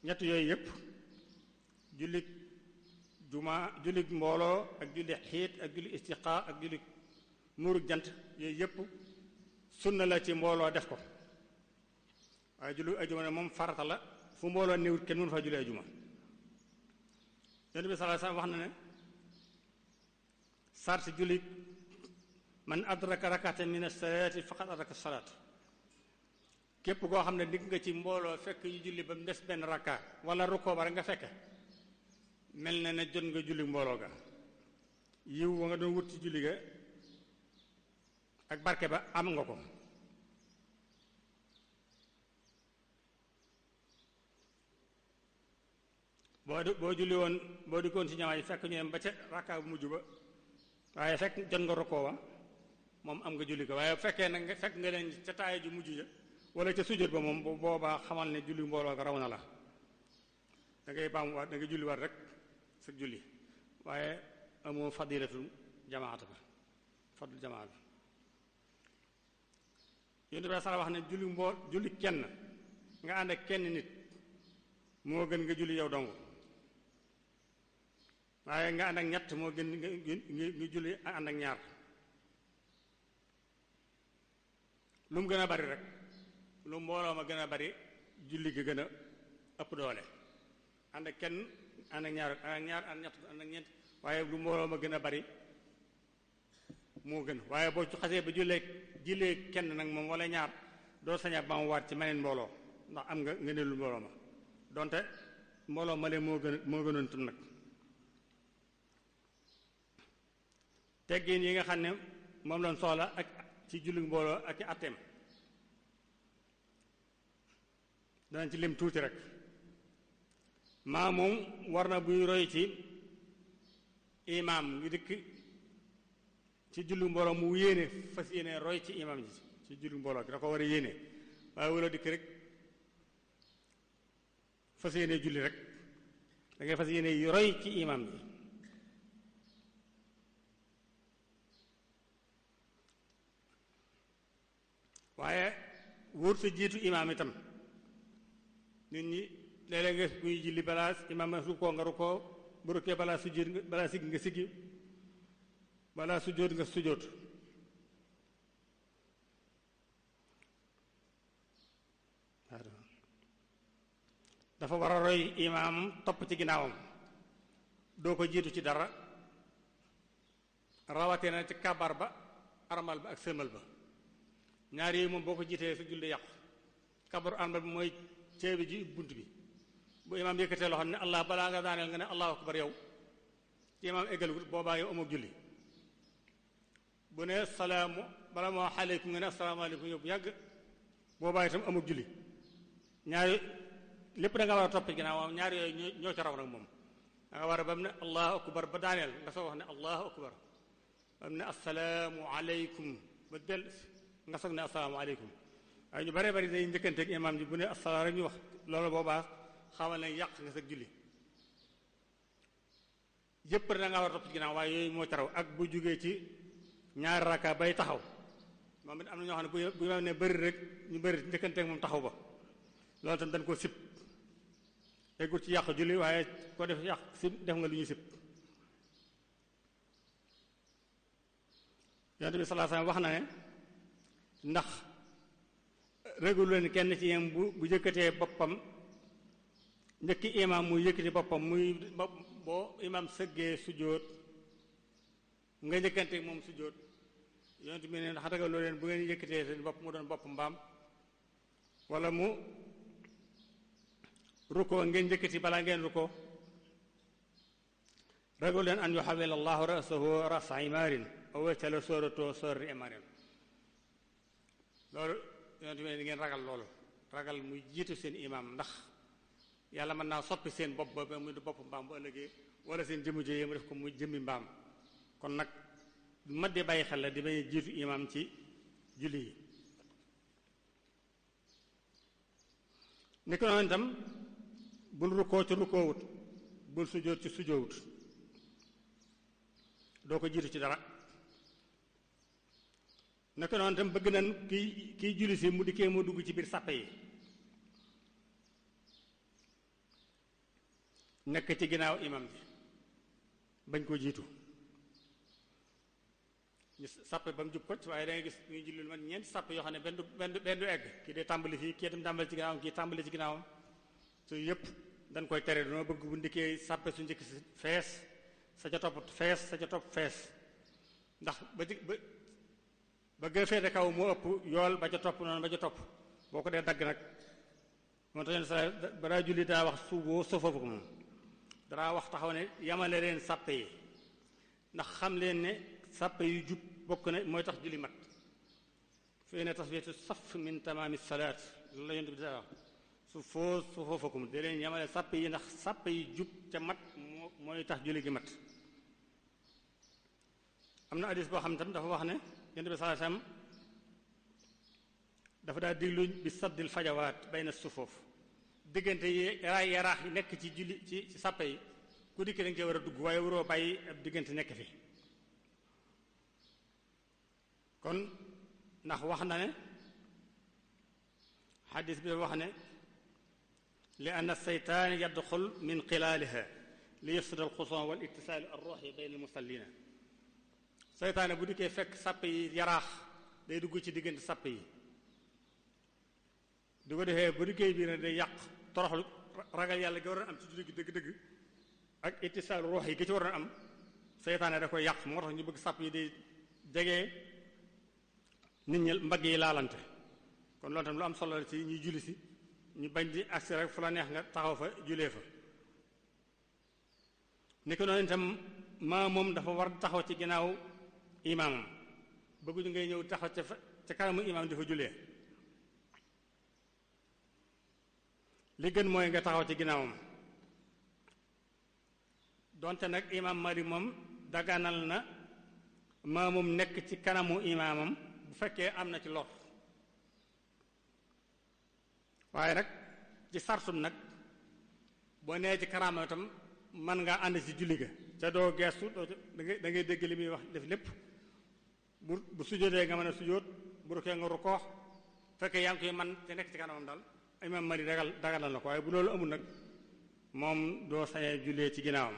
ñett yooyu yëpp julli juma julli mbooloo ak julli xiit ak julli istiqaa ak julli muurug jant yooyu yëpp sunna la ci mbooloo def ko waaye julli ajuma ne moom farata la fu mbooloo néewut kenn mënu fa julli ajuma yonent bi sallallahu alayhi wasallam wax na ne sarti julli man adraka rak'atan min as-salaati faqad adraka as-salaat képp koo xam ne digg nga ci mbooloo fekk ñu julli ba mu des benn rakka wala rukkoo ba rek nga fekke mel na ne jot nga julli mbooloo ga yiw wa nga doon wut ci julli ga ak barke ba am nga ko boo julli woon boo dikkoon ci ñawaay yi fekk ñu dem ba ca rakka bu mujj ba waaye fekk jot nga rukkoo ba moom am nga julli ko waaye bu fekkee nag fekk nga leen ca taaya ju mujj ja wala ca sujjóot ba moom boobaa xamal ne julli mbooloo ga raw na la da ngay baam waat da ngay julli waat rek sa julli waaye amoo fadilatul jamaata ba fadlu jamaa bi yonent bi sala wax ne julli kenn nga ànd ak kenn nit moo gën nga julli yow dong waaye nga ànd ak ñett moo gën nga julli ànd ak ñaar lu mu gën a bari rek lu mbooloo ma gën a bari julli gi gën a ëpp doole ànd ak kenn ànd ak ñaar ànd ak ñett waaye lu mbooloo ma gën a bari moo gën waaye boo xasee ba jullee kenn nag moom wala ñaar doo saña ba mu waat ci meneen mbooloo ndax am nga ne lu mbooloo ma donte mbooloo ma lee moo gënoon tam nag teggin yi nga xam ne moom lañ soxla ak ci julli mbooloo ak i atteem danañ ci lim tuuti rek maa moom war na buy roy ci imaam ngi dikk ci julli mbooloo mu yéene fas yéene roy ci imaam ji ci julli mbooloo gi da ko war a yéene waaye wala dikk rek fas yéene julli rek da ngay fas yéene roy ci imaam ji waaye wóor sa jiitu imaam itam nit ñi léeg-léeg nga buy julli balaa imaam rukkoo nga rukkoo bu rukkee balaa sujjóot balaa siggi nga siggi balaa sujjóot nga sujjóot dafa war a roy imaam topp ci ginnaawam doo ko jiitu ci dara rawatee na ci kabar ba armal ba ak sëlmal ba ñaar yooyu moom boo ko jiitee sa julli yàqu kabaru armal bi mooy ceebi ji bunt bi bu imaam yëkkatee loxo ne allah balaa nga daaneel nga ne allahu akbar yow ci imaam eggalwul boobaa yow amoo julli bu ne salaamu bala moo aleykum nga ne asalaamaaleykum yow bu yàgg boobaa itam amoo julli ñaari lépp da nga war a topp ginnaaw ñaar yooyu ñoo ca raw nag moom da nga war a ba mu ne allahu akbar ba daaneel nga soo wax ne allahu akbar ba mu ne asalaamu aleykum ba del nga soog ne asalaamaaleykum waaye ñu bare bari day njëkkanteeg imaam ji bu ne asalaam rek ñu wax loolu boobaa xamal ne yàq nga sa julli yëpp da nga war a topp ci ginnaaw waaye yooyu moo taraw ak bu jógee ci ñaari raka bay taxaw moom it am na ñoo xam ne bu ne bëri rek ñu bëri njëkkanteeg moom taxaw ba loolu tam dañ koo sib eggul ci yàq julli waaye ko def yàq si def nga lu ñu sib yonent bi sallallahu alayhi wasallam wax na ne ndax régul leen kenn ci yéen bu yëkkatee boppam njëkki imam muy yëkkati boppam muy boo imam sëggee sujjóot nga njëkkante moom sujjóot yonent bi ne ndax ragaloo leen bu ngeen yëkkatee seen bopp mu doon bopp mbaam wala mu rukkoo ngeen njëkkati balaa ngeen rukkoo ragaloo leen an yuhawwila allahu ra'sahu ra'sa imaarin aw yaj'ala suratahu surata imaarin loolu yonent bi ne ngeen ragal loolu ragal muy jiitu seen imam ndax yàlla mën naa soppi seen bopp ba muy du bopp mbaam bu ëllëgee wala seen jëmm jëyee mu def ko muy jëmmi mbaam kon nag mat di bàyyi xel la di bañ a jiitu imam ci julli yi ni ko noonu itam bul rukkoo ci rukkoowut bul sujjóot ci sujjóowut doo ko jiitu ci dara ni ko noonu itam bëgg nañ kiy julli si mu dikkee mu dugg ci biir sàppe yi nekk ci ginnaaw imam bi bañ koo jiitu ñu sàppe ba mu jub ko waaye da ngay gis ñuy julli lu man ñeenti sàppe yoo xam ne benn du egg kii dee tàmbali fii kii itam tàmbali ci ginnaawam kii tàmbali ci ginnaawam su yëpp dañ koy tere dañoo bëgg bu ndikkee sàppe su njëkk si fees sa ca topp fees sa ca topp fees ndax ba gën féete kaw moo ëpp yool ba ca topp noonu ba ca topp boo ko dee dagg nag moo tax sa balaa julli daa wax suuboo sofafu ko moom danaa wax taxaw ne yamale leen sàppe yi ndax xam leen ne sàppe yu jub bokk na mooy tax julli mat fee ne tasfiyatu saf min tamaami salaat loolu la yonent bi daa wax su foofakum de leen yamale sàppe yi ndax sàppe yi jub ca mat mooy tax julli gi mat am na hadis boo xam ne tam dafa wax ne yonent bi sallallahu alayhi wasallam dafa daa diglu bi saddil fajawaat bayna sufuf diggante yi yaraax yi nekk ci julli ci sàppe yi ku dikk da nga cee war a dugg waaye waroo bàyyi ab diggante nekk fi kon ndax wax na ne xadis bi wax ne li anna seytaan yadxul min xilaaliha li yafsida alxuson wal ittisaalu arruuxi bayna almusallina seytaane bu dikkee fekk sàppe yi yaraax day dugg ci diggante sàppe yi du ko defee bu dikkee biir ne day yàq toroxlu ragal yàlla gi waroon am ci julli gi dëgg-dëgg ak ittisaalu ruux yi gi ci waroon am seytaane da koy yàq moo tax ñu bëgg sàpp yi di jege nit ñi mbagg yi laalante kon loolu tam lu am solo la ci ñuy julli si ñu bañ di agsi rek fu la neex nga taxaw fa julee fa ni ko noonu itam maa moom dafa war taxaw ci ginnaaw imaamam bëgguñu ngay ñëw taxaw ca kanamu imaam di fa julee li gën mooy nga taxaw ci ginnaawam donte nag imaam mari moom daganal na maa moom nekk ci kanamu imaamam bu fekkee am na ci lor waaye nag ci sartum nag boo nee ci kanaamam itam mën ngaa ànd ci julli ga ca doo geestu da ngay dégg li muy wax def lépp bu sujjóotee nga mën a sujjóot bu rukkee nga rukkoo fekkee yaa ngi koy man te nekk ci kanamam daal imaam mari daganal na ko waaye bu loolu amul nag moom doo sañee jullee ci ginnaawam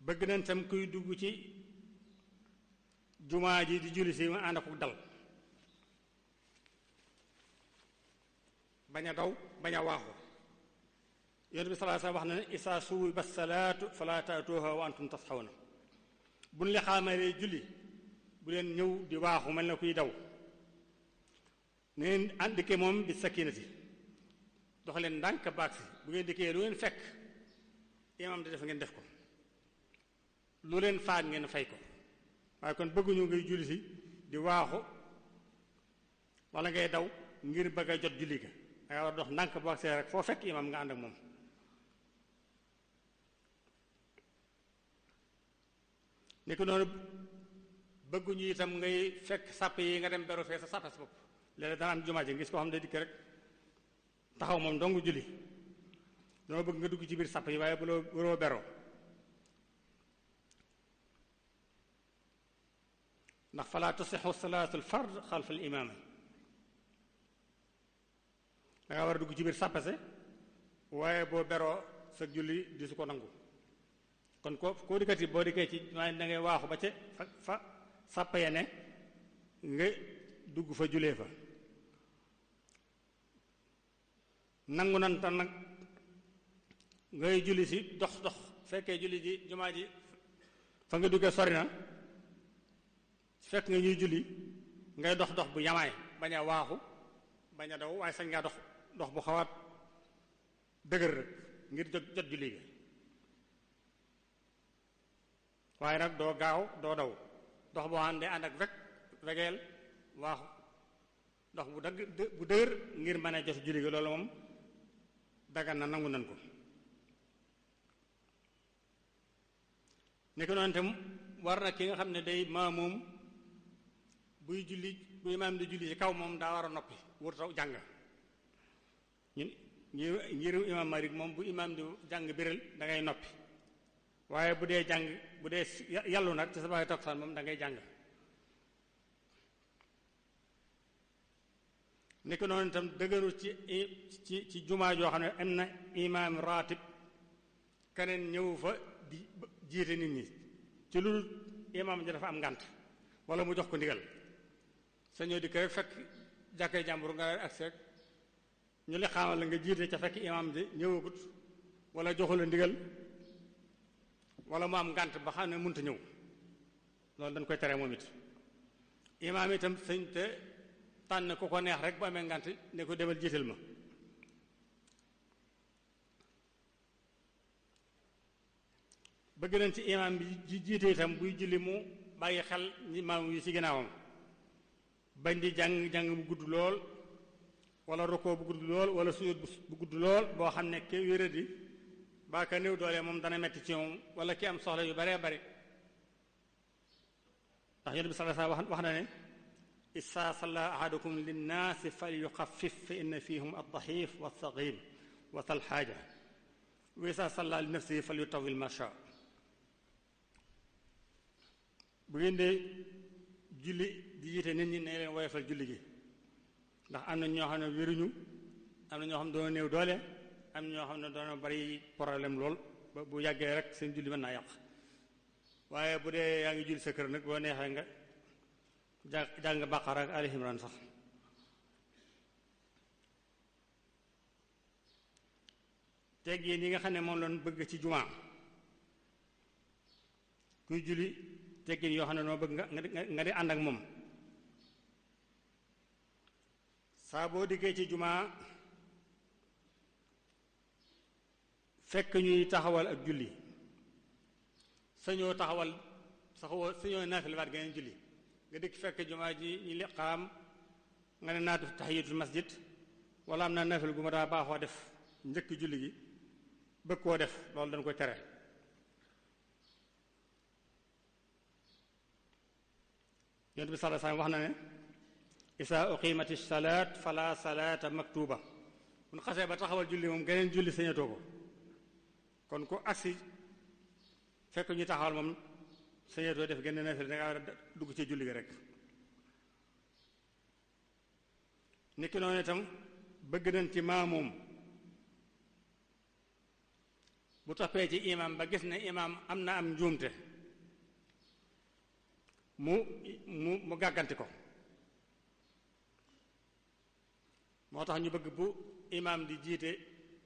bëgg nañ tam kuy dugg ci jumaa ji di julli si mu ànd ak dal bañ a daw bañ a waaxu yonent bi sallallahu alayhi wasallam wax na ne isaa suwiba salaatu falaa taatuuha wa antum tasxawna buñ li xaamalee julli bu leen ñëw di waaxu mel na kuy daw neen àndike moom bi sakinati dox leen ndànk baag si bu ngeen dikkee lu ngeen fekk imam di def ngeen def ko lu leen faat ngeen fay ko waaye kon bëgguñu ngay julli si di waaxu wala ngay daw ngir bëgg a jot julli ga danga war dox ndànk baag si rek foo fekk imam nga ànd ak moom ni ko noonu bëgguñu itam ngay fekk sàpp yi nga dem beru fee sa sàppe sa bopp léeg-léeg dana am jumaa ji ngis koo xam ne dikk rek taxaw moom dongu julli dama bëgg nga dugg ci biir sàpp yi waaye bu loo waroo beroo ndax falaa tasixu salaatu al fard xalfa al imaam danga war a dugg ci biir sàppase waaye boo beroo sa julli di su ko nangu kon koo dikkati boo dikkee ci waaye da ngay waaxu ba ca fa sàppa ya ne nga dugg fa julee fa nangu nan tan nag ngay julli si dox fekkee julli ji jumaa ji fa nga duggee sori na fekk nga ñuy julli ngay dox bu yamaay bañ a waaxu bañ a daw waaye sañ ngaa dox bu xawaat dëgër rek ngir jot julli gi waaye nag doo gaaw doo daw dox boo xam ne ànd ak wegeel waaxu dox bu dëgër ngir mën a jot julli gi loolu moom dagan na nangu nan ko ni ko noonu tam war na ki nga xam ne day maamoom buy julli bu imaam di julli ci kaw moom daa war a noppi wër taw jàng ngiru imaam Malik moom bu imaam di jàng biral da ngay noppi waaye bu dee jàng bu dee yàllu nag ci sa baay takkusaan moom da ngay jàng ni ko noonu itam dëgëru ci jumaa joo xam ne am na imaam ratib keneen ñëw fa di jiite nit ñi ci lu imaam ji dafa am ngànt wala mu jox ko ndigal sa ñëw di ko rek fekk jàkkee jàmbur nga ak seeg ñu li xaamal la nga jiite ca fekk imaam ji ñëwagut wala joxu la ndigal wala mu am ngànt ba xam ne mënta ñëw loolu dañ koy tere moom it imaam itam sëñ te tànn ku ko neex rek bu amee ngànt ne ko demal jiital ma bëgg nañ ci imaam bi jiite itam buy julli mu bàyyi xel ñi maam yi ci ginnaawam bañ di jàng bu gudd lool wala rokoo bu gudd lool wala sujud bu gudd lool boo xam ne ke wéradi baa ka néew doole moom dana metti ci moom wala ki am soxla yu baree bari ndax Yonent bi sallallahu alayhi wasallam wax na ne isaa salla ahadukum linnaasi fal yuxaffif fa inna fihum ad-da'if was-saghir wa thal haaja wa isaa salla li nafsihi fal yutawwil ma shaa bu ngeen dee julli di jiite nit ñi ne leen woyofal julli gi ndax am na ñoo xam ne wéruñu am na ñoo xam ne doona néew doole am ñoo xam ne doona bari problème lool ba bu yàggee rek seen julli mën naa yàq waaye bu dee yaa ngi julli sa kër nag boo neexee nga jàng Baqara ak Ali Imran sax teggin yi nga xam ne moom lañ bëgg ci jumaa kuy julli teggin yoo xam ne noo bëgg nga di ànd ak moom saa boo diggee ci jumaa fekk ñuy taxawal ak julli sañoo taxawal sañoo naafila waat geneen julli nga dikk fekk jumaa ji ñu liqaam nga ne naatu tahiyatul masjid wala am naa naafila gu ma daa baaxoo def njëkk julli gi bëgg koo def loolu dañ koy tere Yonent bi sallallahu alayhi wasallam wax na ne isaa uqimati salaat fala salaata maktuba bu ñu xasee ba taxawal julli moom geneen julli sañatoo ko kon ku agsi fekk ñu taxawal moom sañatoo def geneen naafila da nga war a dugg ci julli gi rek niki noonu itam bëgg nañ ci maamoom bu toppee ci imaam ba gis ne imaam am na am njuumte mu gàgganti ko moo tax ñu bëgg bu imaam di jiite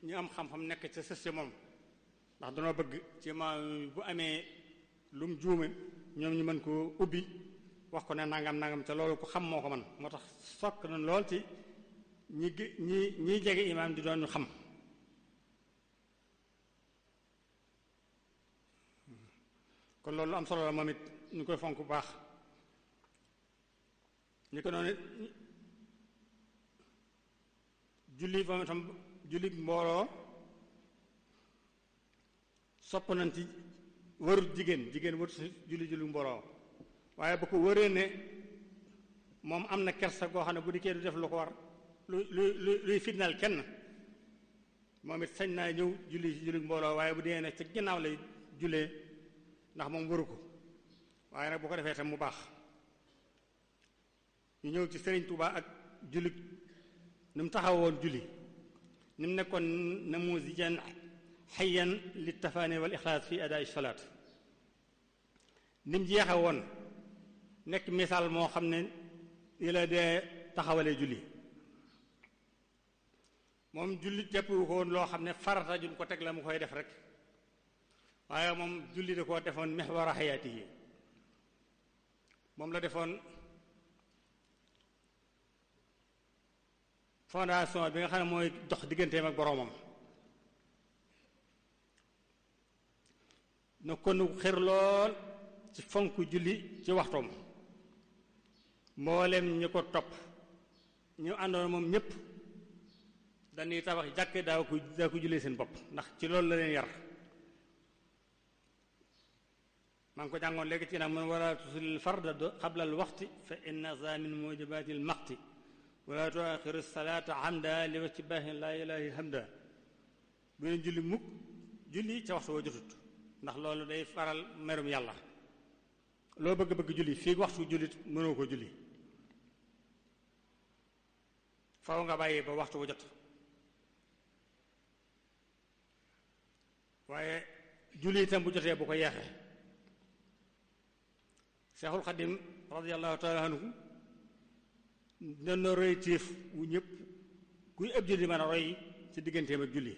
ñu am xam-xam nekk ca sës ci moom ndax danoo bëgg ci imaam bu amee lu mu juume ñoom ñu mën koo ubbi wax ko ne nangam te loolu ko xam moo ko man moo tax sokk na lool ci ñi jege imaam di doon ñu xam kon loolu am solo la moom it ñu koy fonk bu baax ñu ko noonu julli moom itam julli mbooloo sopp nañ ci warut jigéen warut si julli mbooloo waaye bu ko wëree ne moom am na kersa goo xam ne bu dikkee du def lu ko war luy fitnaal kenn moom it sañ naa ñëw julli mbooloo waaye bu dee ne ci ginnaaw lay jullee ndax moom waru ko waaye nag bu ko defee tam mu baax ñu ñëw ci Sëriñ Tuubaa ak julli ni mu taxawoon julli ni mu nekkoon namuzijan xayyan li tafaani wal ixlaas fi adaa salaat ni mu jeexe woon nekk misaal moo xam ne ni la dee taxawalee julli moom julli jàppewu ko woon loo xam ne farata jum ko teg la mu koy def rek waaye moom julli da koo defoon mihwara xayaati yi moom la defoon fondation bi nga xam ne mooy dox digganteem ak boroomam na kon xër lool ci fonk julli ci waxtoom mboolem ñi ko topp ñu àndoon moom ñépp dañuy tabax jàkk daa ko jullee seen bopp ndax ci loolu la leen yar maa ngi ko jàngoon léegi ci nag mun wala tusalli farda qabla al waxti fa inna za min mujibaati al maqti wala tuaxiru salaata amda li wacci baaxin laa ilaahi hamda bu leen julli mukk julli ca waxtu wa jotut ndax loolu day faral merum yàlla loo bëgg-bëgg julli fii waxtu jullit mënoo ko julli faw nga bàyyi ba waxtu wa jot waaye julli itam bu jotee bu ko yeexee Seexul Xadim radiyallahu taala anhu dana roy téef wu ñëpp kuy ëpp julli mën a roy ci digganteem ak julli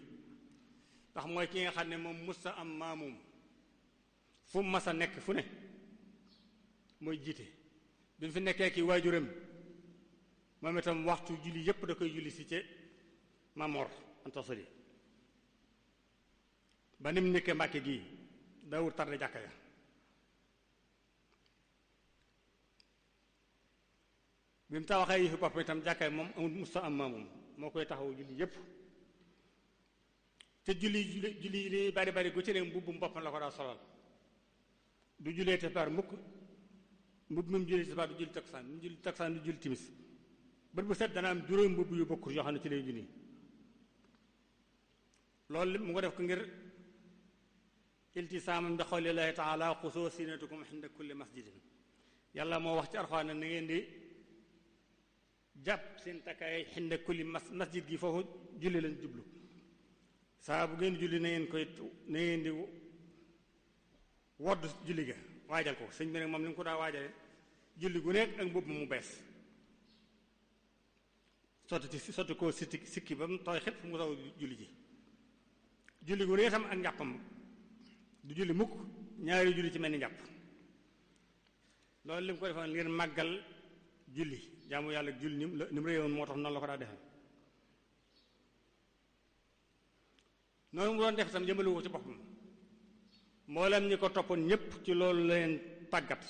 ndax mooy ki nga xam ne moom musta am maamum fu mu mas a nekk fu ne mooy jiite bi mu fi nekkee ki waajuram moom itam waxtu julli yépp da koy julli si ca Mamor Anta Sali ba ni mu nekkee Mbàkke gii daawul tarde jàkka ya bi mu tawaxee yi fi bopp itam jàkkaay moom amul musta am maamum moo koy taxaw julli yépp te julli li bari bari gu ci ne mbubbum boppam la ko daa solal du jullee tisbaar mukk mbubb mi mu julli tisbaar du julli takkusaan mu julli takkusaan du julli timis bët bu set dana am juróom mbubb yu bokkul yoo xam ne ci lay julli loolu mu ko def ko ngir iltisaamam bi qawlillahi taala xusoo sinatukum inda kulli masjidin yàlla moo wax ci Alxuraan na ngeen di jàpp seen takkaay inda kulli masjid gi foofu julli lañ jublu saa bu ngeen julli na ngeen di wodd julli ga waajal ko sëñ bi nag moom li nga ko daa waajale julli gu nekk ak mbubb mu bees sotti koo sikki ba mu tooy xet fu mu taw julli ji julli gu nekk tam ak njàppam du julli mukk ñaari julli ci mel ni njàpp loolu li mu ko defoon ngir màggal julli jaamu yàlla julli ni mu réewoon moo tax noonu la ko daa defe noonu mu doon def tam jëmale ko ci boppam mboolem ñi ko toppoon ñépp ci loolu leen tàggat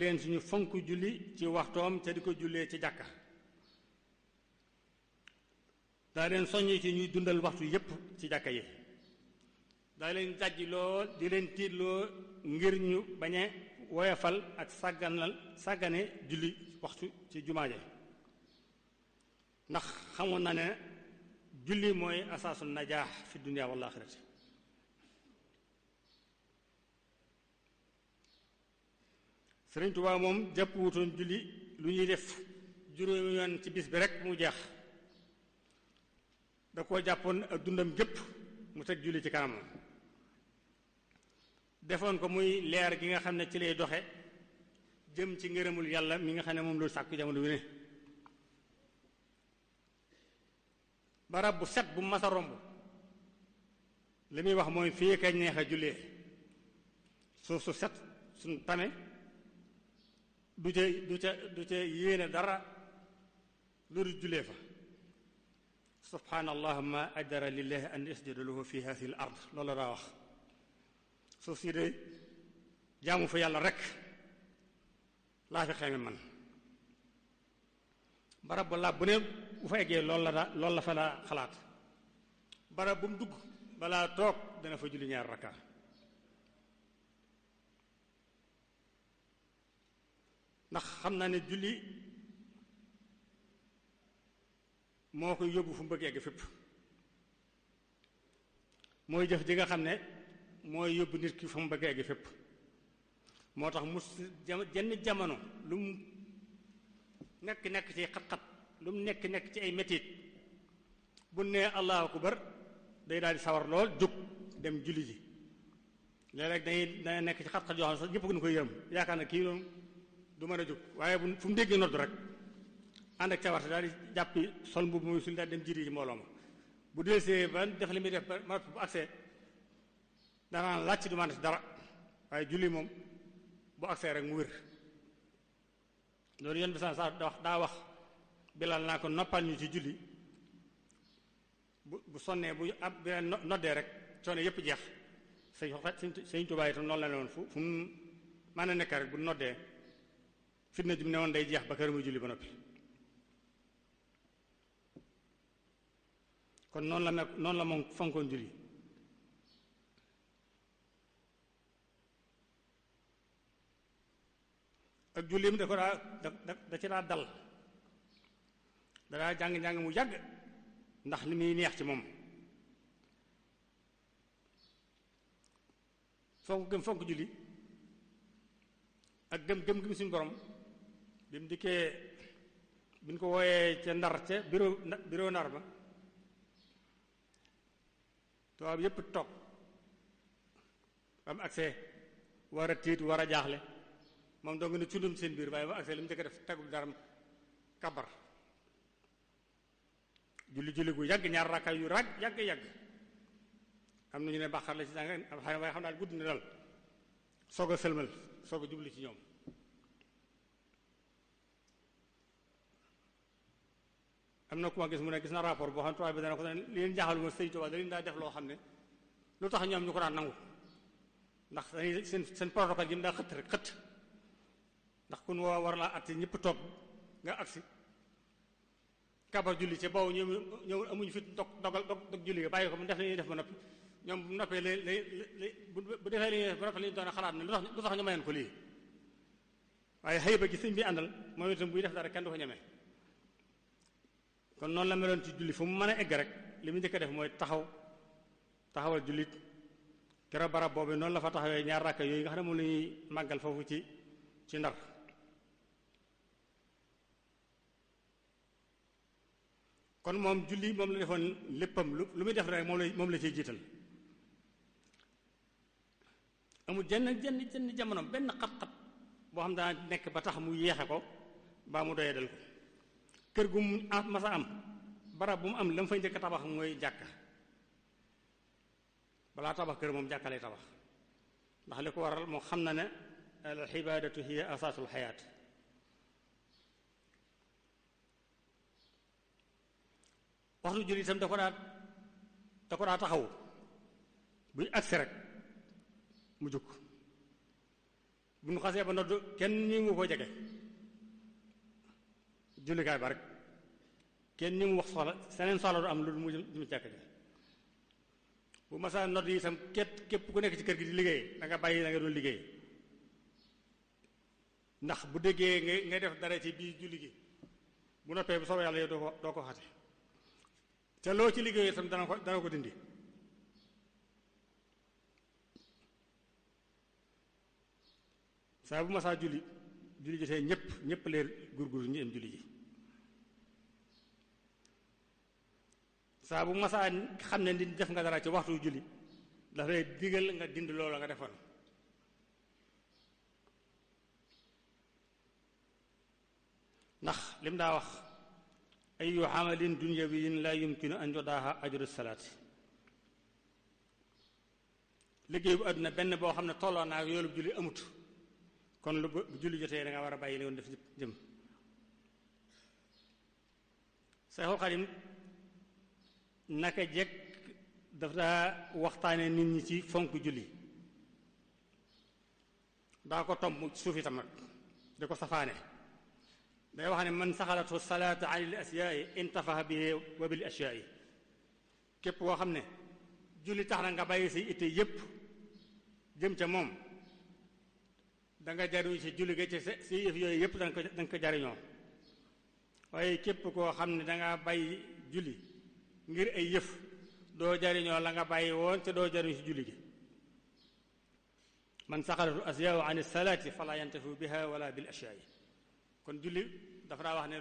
leen suñu fonk julli ci waxtoom te di ko jullee ci jàkka daa leen soññ ci ñuy dundal waxtu yépp ci jàkka yi daa leen jàjj lool di leen tiitloo ngir ñu bañe woyofal ak sàggane julli waxtu ci jumaaje ndax xamoon na ne julli mooy asaasu najaax fi dunya wal aaxirati Sëriñ Tuubaa moom jàpp wutoon julli lu ñuy def juróomi yoon ci bis bi rek mu jeex da koo jàppoon ak dundam gépp mu teg julli ci kanamam defoon ko muy leer gi nga xam ne ci lay doxe jëm ci ngërëmul yàlla mi nga xam ne moom loolu sàkku jamono wi ne barab bu set bu mas a romb li muy wax mooy fii kañ neex a jullee suuf su set suñ tame du ca yéene dara lu dul jullee fa subhaanallah ma ajara lillahi an yasjuda lahu fi hadihi al ard loolu daa wax suuf si de jaamu fa yàlla rek laa fi xeme man barab bu laab bu ne bu fa eggee loolu la fa la xalaat barab bu mu dugg balaa toog dana fa julli ñaar rakka ndax xam naa ne julli moo koy yóbbu fu mu bëgg egg fépp mooy jëf ji nga xam ne mooy yóbbu nit ki fu mu bëgg egg fépp moo tax jenn jamono lu mu nekk ci xat-xat lu mu nekk ci ay metit bu nee allahu akbar day daal di sawar lool jóg dem julli ji léeg-léeg dana nekk ci xat-xat yoo xam ne sax ñëpp gën koy yërëm yaakaar na kii noonu du mën a jóg waaye fu mu déggee nodd rek ànd ak cawarte daal di jàppi sol mbubb muy sul daal dem jiiti ji mbooloo ma bu delsee ba def li muy def ba bu agsee danaan laaj ci du man dara waaye julli moom bu agsee rek mu wér loolu yoon bi sax daa wax Bilal naa ko noppal ñu ci julli bu sonnee bu ab beneen noddee rek coono yépp jeex sëñ Tuubaa itam noonu la ne woon fu mu mën a nekk rek bu noddee fitna jum ne woon day jeex ba kër muy julli ba noppi kon noonu la moom fonkoon julli ak jullim da ko da ci daa dal da jàng-jàng mu yàgg ndax li muy neex ci moom fonk julli ak gëm suñu borom bi mu dikkee bi ñu ko wooyee ca Ndar ca bureau Ndar ba tubaab yépp toog ba mu agsee war a tiit war a jaaxle moom doo nga ne cundum seen biir waaye ba agsee li mu njëkk def tegul daram kabar julli gu yàgg ñaar rakka yu yàgg am na ñu ne bàqar la ci jàng waaye xam naa gudd na dal soog a sëlmal soog a jubli ci ñoom am na ku ma gis mu ne gis na rapport boo xam ne tubaab bi dana ko ne li leen jaaxalu ma Sëñ Tuubaa da leen daa def loo xam ne lu tax ñoom ñu ko daan nangu ndax dañuy seen protocole ji mu daa xëtt rek xëtt ndax kun woo war laa atti ñëpp toog nga agsi kabar julli ci boobu ñëw amuñu fit dog julli ga bàyyi ko mu def li ñuy def ba noppi ñoom bu noppee bu defee li ñuy def ba noppi li ñu doon xalaat ne lu tax ñu mayeen ko lii waaye xëy ba gi sëñ bi àndal moom itam buy def dara kenn du ko ñeme kon noonu la meloon ci julli fu mu mën a egg rek li mu njëkk a def mooy taxawal jullit keroog barab boobu noonu la fa taxawee ñaar rakka yooyu nga xam ne moom la ñuy màggal foofu ci Ndar kon moom julli moom la defoon léppam lu muy def rek moom la ciy jiital amul jenn jamono benn xat-xat boo xam daa nekk ba tax mu yéexe ko baa mu doyee dal ko kër gu mu masa am barab bu mu am la mu fay njëkk a tabax mooy jàkka balaa tabax kër moom jàkka lay tabax ndax li ko waral moo xam na ne al ibaadatu hiya asaasul xayaat waxtu julli itam da ko daa taxaw buy agsi rek mu jóg bu ñu xasee ba nodd kenn ñi mu ko jege jullikaay ba rek kenn ñi mu wax soxla seneen soxla du am lu mu jëm jàkk ji bu masaa nodd yi itam képp ku nekk ci kër gi di liggéey da nga bàyyi da nga doon liggéey ndax bu déggee ngay def dara ci biir julli gi bu noppee bu soobee yàlla yow doo ko xate te loo ci liggéey itam dana ko dindi saa bu masaa julli jotee ñépp leer gurgur ñu dem julli ji saa bu masaa xam ne nit def nga dara ci waxtu julli dafay digal nga dindi loola nga defoon ndax lim daa wax ayu amalin dunyawiyin la yumkinu an yudaaha ajru salaati liggéey bu àdduna benn boo xam ne tolloo naa yoolu julli amut kon lu bu julli jotee da nga war a bàyyi li woon def jëm Seexul Xadim naka jekk daf daa waxtaane nit ñi ci fonk julli daa ko tomb suuf itam nag di ko safaane day wax ne man saxalatu salaata an il asyaai intafaha bihi wa bil asyaai képp koo xam ne julli tax na nga bàyyi say itte yépp jëm ca moom da nga jariñu ci julli ga ci si yëf yooyu yépp danga ko jariñoo waaye képp koo xam ne danga bàyyi julli ngir ay yëf doo jariñoo la nga bàyyi woon te doo jariñu ci julli gi man saxalatu asyaau an salaati fala yantafiu biha wala bil asyaai kon julli dafa daa wax ne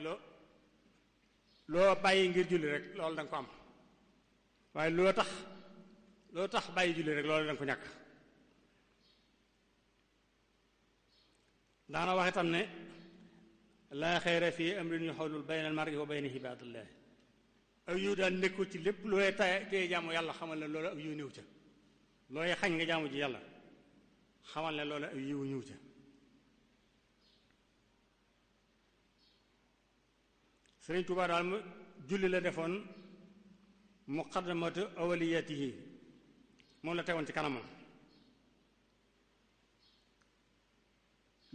loo bàyyi ngir julli rek loolu da nga ko am waaye loo tax bàyyi julli rek loolu da nga ko ñàkk. daana wax itam ne laa xayra fi amrin yuhawwil bayna al-mar'i wa bayna ibadillah ak yiw daan nekkul ci lépp looy teye jaamu yàlla xamal ne loolu ak yiw ñëw ca looy xañ nga jaamu ji yàlla xamal ne loolu ak yiw ñëw ca. Sëriñ Tuubaa daal julli la defoon muqaddamatu awliyatihi moom la tegoon ci kanamam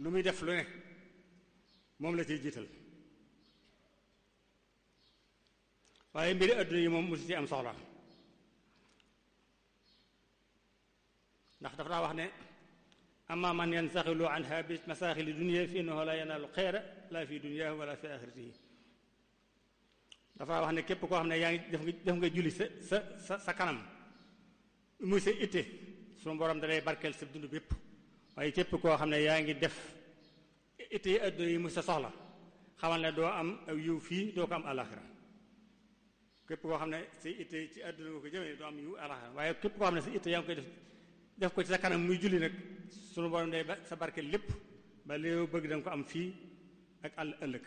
lu muy def lu ne moom la ciy jiital waaye mbiri adduna yi moom musu ci am soxla ndax dafa daa wax ne amma man yansaxilu anha bi masaaxili dunya fi innahu la yanaalu xayra la fi dunyahu wala fi axiratihi dafa wax ne képp koo xam ne yaa ngi def nga julli sa kanam muy sa itte sunu borom da lay barkeel sa dund bépp waaye képp koo xam ne yaa ngi def itte yi adduna yi muy sa soxla xamal ne doo am aw yiw fii doo ko am alaxira képp koo xam ne sa itte ci adduna nga ko jëmee doo am yiw alaxira waaye képp koo xam ne sa itte yaa ngi koy def ko ci sa kanam muy julli nag sunu borom day sa barkeel lépp ba léew bëgg danga ko am fii ak ëllëg.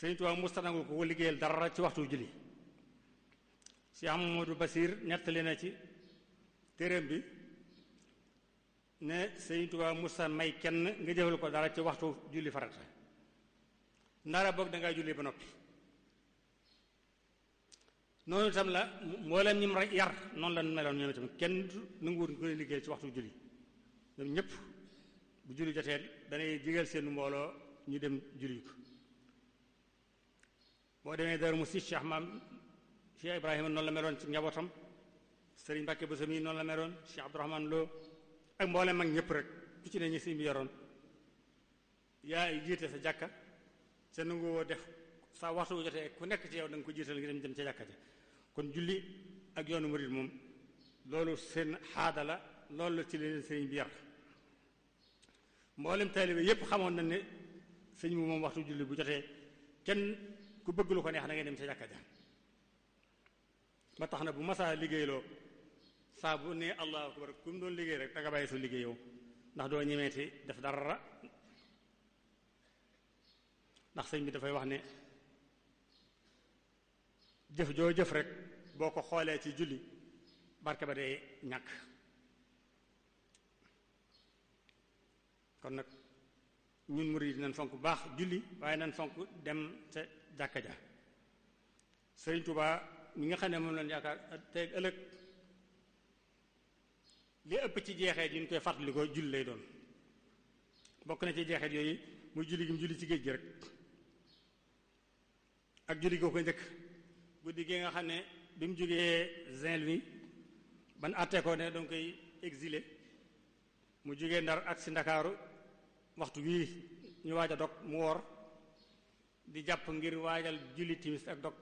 Sëriñ Tuubaa musta nangu ko liggéeyal dara ci waxtu julli. Cheikh Mamadou Basir nettali na ci téereem bi ne Sëriñ Tuubaa musta may kenn nga jëfal ko dara ci waxtu julli farata ndara boog dangaa julli ba noppi. noonu itam la mboolem ñi mu yar noonu la meloon ñoom itam kenn nanguwul ko liggéey ci waxtu julli ñoom ñëpp bu julli jotee danay digal seen mbooloo ñu dem julli ko. boo demee Daaru Musti Cheikh Ibrahima noonu la meloon ci njabootam Sëriñ Mbàkke Bousso mi noonu la meloon Cheikh Abdourahmane Lo ak mboolem mag ñëpp rek ku ci ne ñi si bi yoroon yaa jiite sa jàkka sa nanguwoo def sa waxtu bu jotee ku nekk ci yow da nga ko jiital ngi dem ca jàkka ja kon julli ak yoonu murid moom loolu seen xaada la loolu la ci leen sëriñ bi yar mboolem taalibe yépp xamoon na ne sëñ bi moom waxtu julli bu jotee kenn ku bëgg lu ko neex da ngay dem ca jàkka ja ba tax na bu masaa liggéeyloo saa bu ne allahu akbar ku mu doon liggéey rek da nga bàyyi sa liggéey yow ndax doo ñemeeti def dara ndax sëñ bi dafay wax ne jëf joo jëf rek boo ko xoolee ci julli barke ba day ñàkk kon nag ñun murid nañ fonk bu baax julli waaye nañ fonk dem ca jàkka ja Sëriñ Tuubaa mi nga xam ne moom lañ yaakaar tey ëllëg li ëpp ci jeexeet yi ñu koy fàttali ko julli lay doon bokk na ci jeexeet yooyu muy julli gi mu julli ci géej gi rek ak julli goo ko njëkk guddi gi nga xam ne bi mu jógee Saint-Louis ban àttee ko ne danga koy exilé mu jógee Ndar ak si Ndakaaru waxtu wii ñu waaj a dog mu woor di jàpp ngir waajal julli timis ak dog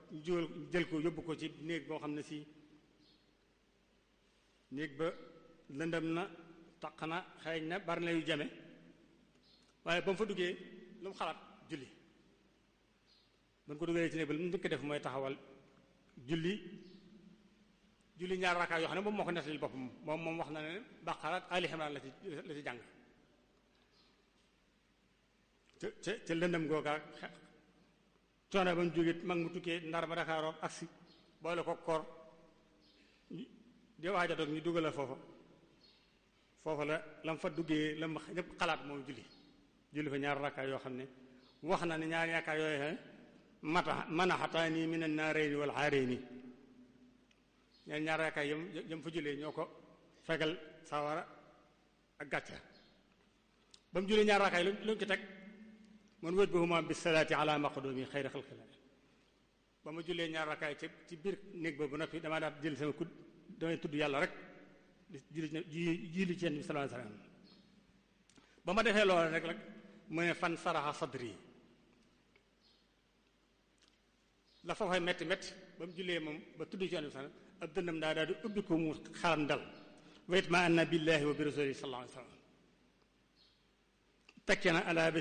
jël ko yóbbu ko ci néeg boo xam ne si néeg ba lëndëm na taq na xeeñ na bari na yu jame waaye ba mu fa duggee lu mu xalaat julli ba mu ko dugalee ci néeg ba lu mu njëkk def mooy taxawal julli ñaar rakkaa yoo xam ne moom moo ko nettali boppam moom wax na ne Baqara ak Ali Imran la ci jàng ca lëndëm googa coono ba mu jógee mag mu tukkee Ndar ba Dakaarook agsi boole ko koor di waaj a dog ñu dugal la foofa la mu fa duggee la mu ñëpp xalaat moom julli fa ñaar rakkaa yoo xam ne wax na ne ñaari rakkaa yooyu manaxataani min an-naarayni wal aarayni ñaar rakkaa yam fa jullee ñoo ko fegal sawara ak gàcca ba mu jullee ñaar rakkaa yi lu mu ci teg man wëj bahuma bi salaati ala maqdumi xayri xalqillah ba ma jullee ñaar rakkaay ci biir néeg ba bu noppi damaa daal jël sama kud damay tudd yàlla rek julli ci Yonent bi sallallahu alayhi wasallam ba ma defee loolu rek mu ne fan saraxa sadri la foofay metti ba mu jullee moom ba tudd ci Yonent bi sallallahu alayhi wasallam ab dëndam daal di ubbi ko mu xaram dal wayit ma anna billahi wa bi rasulihi sallallahu alayhi wasallam tekke na ala bi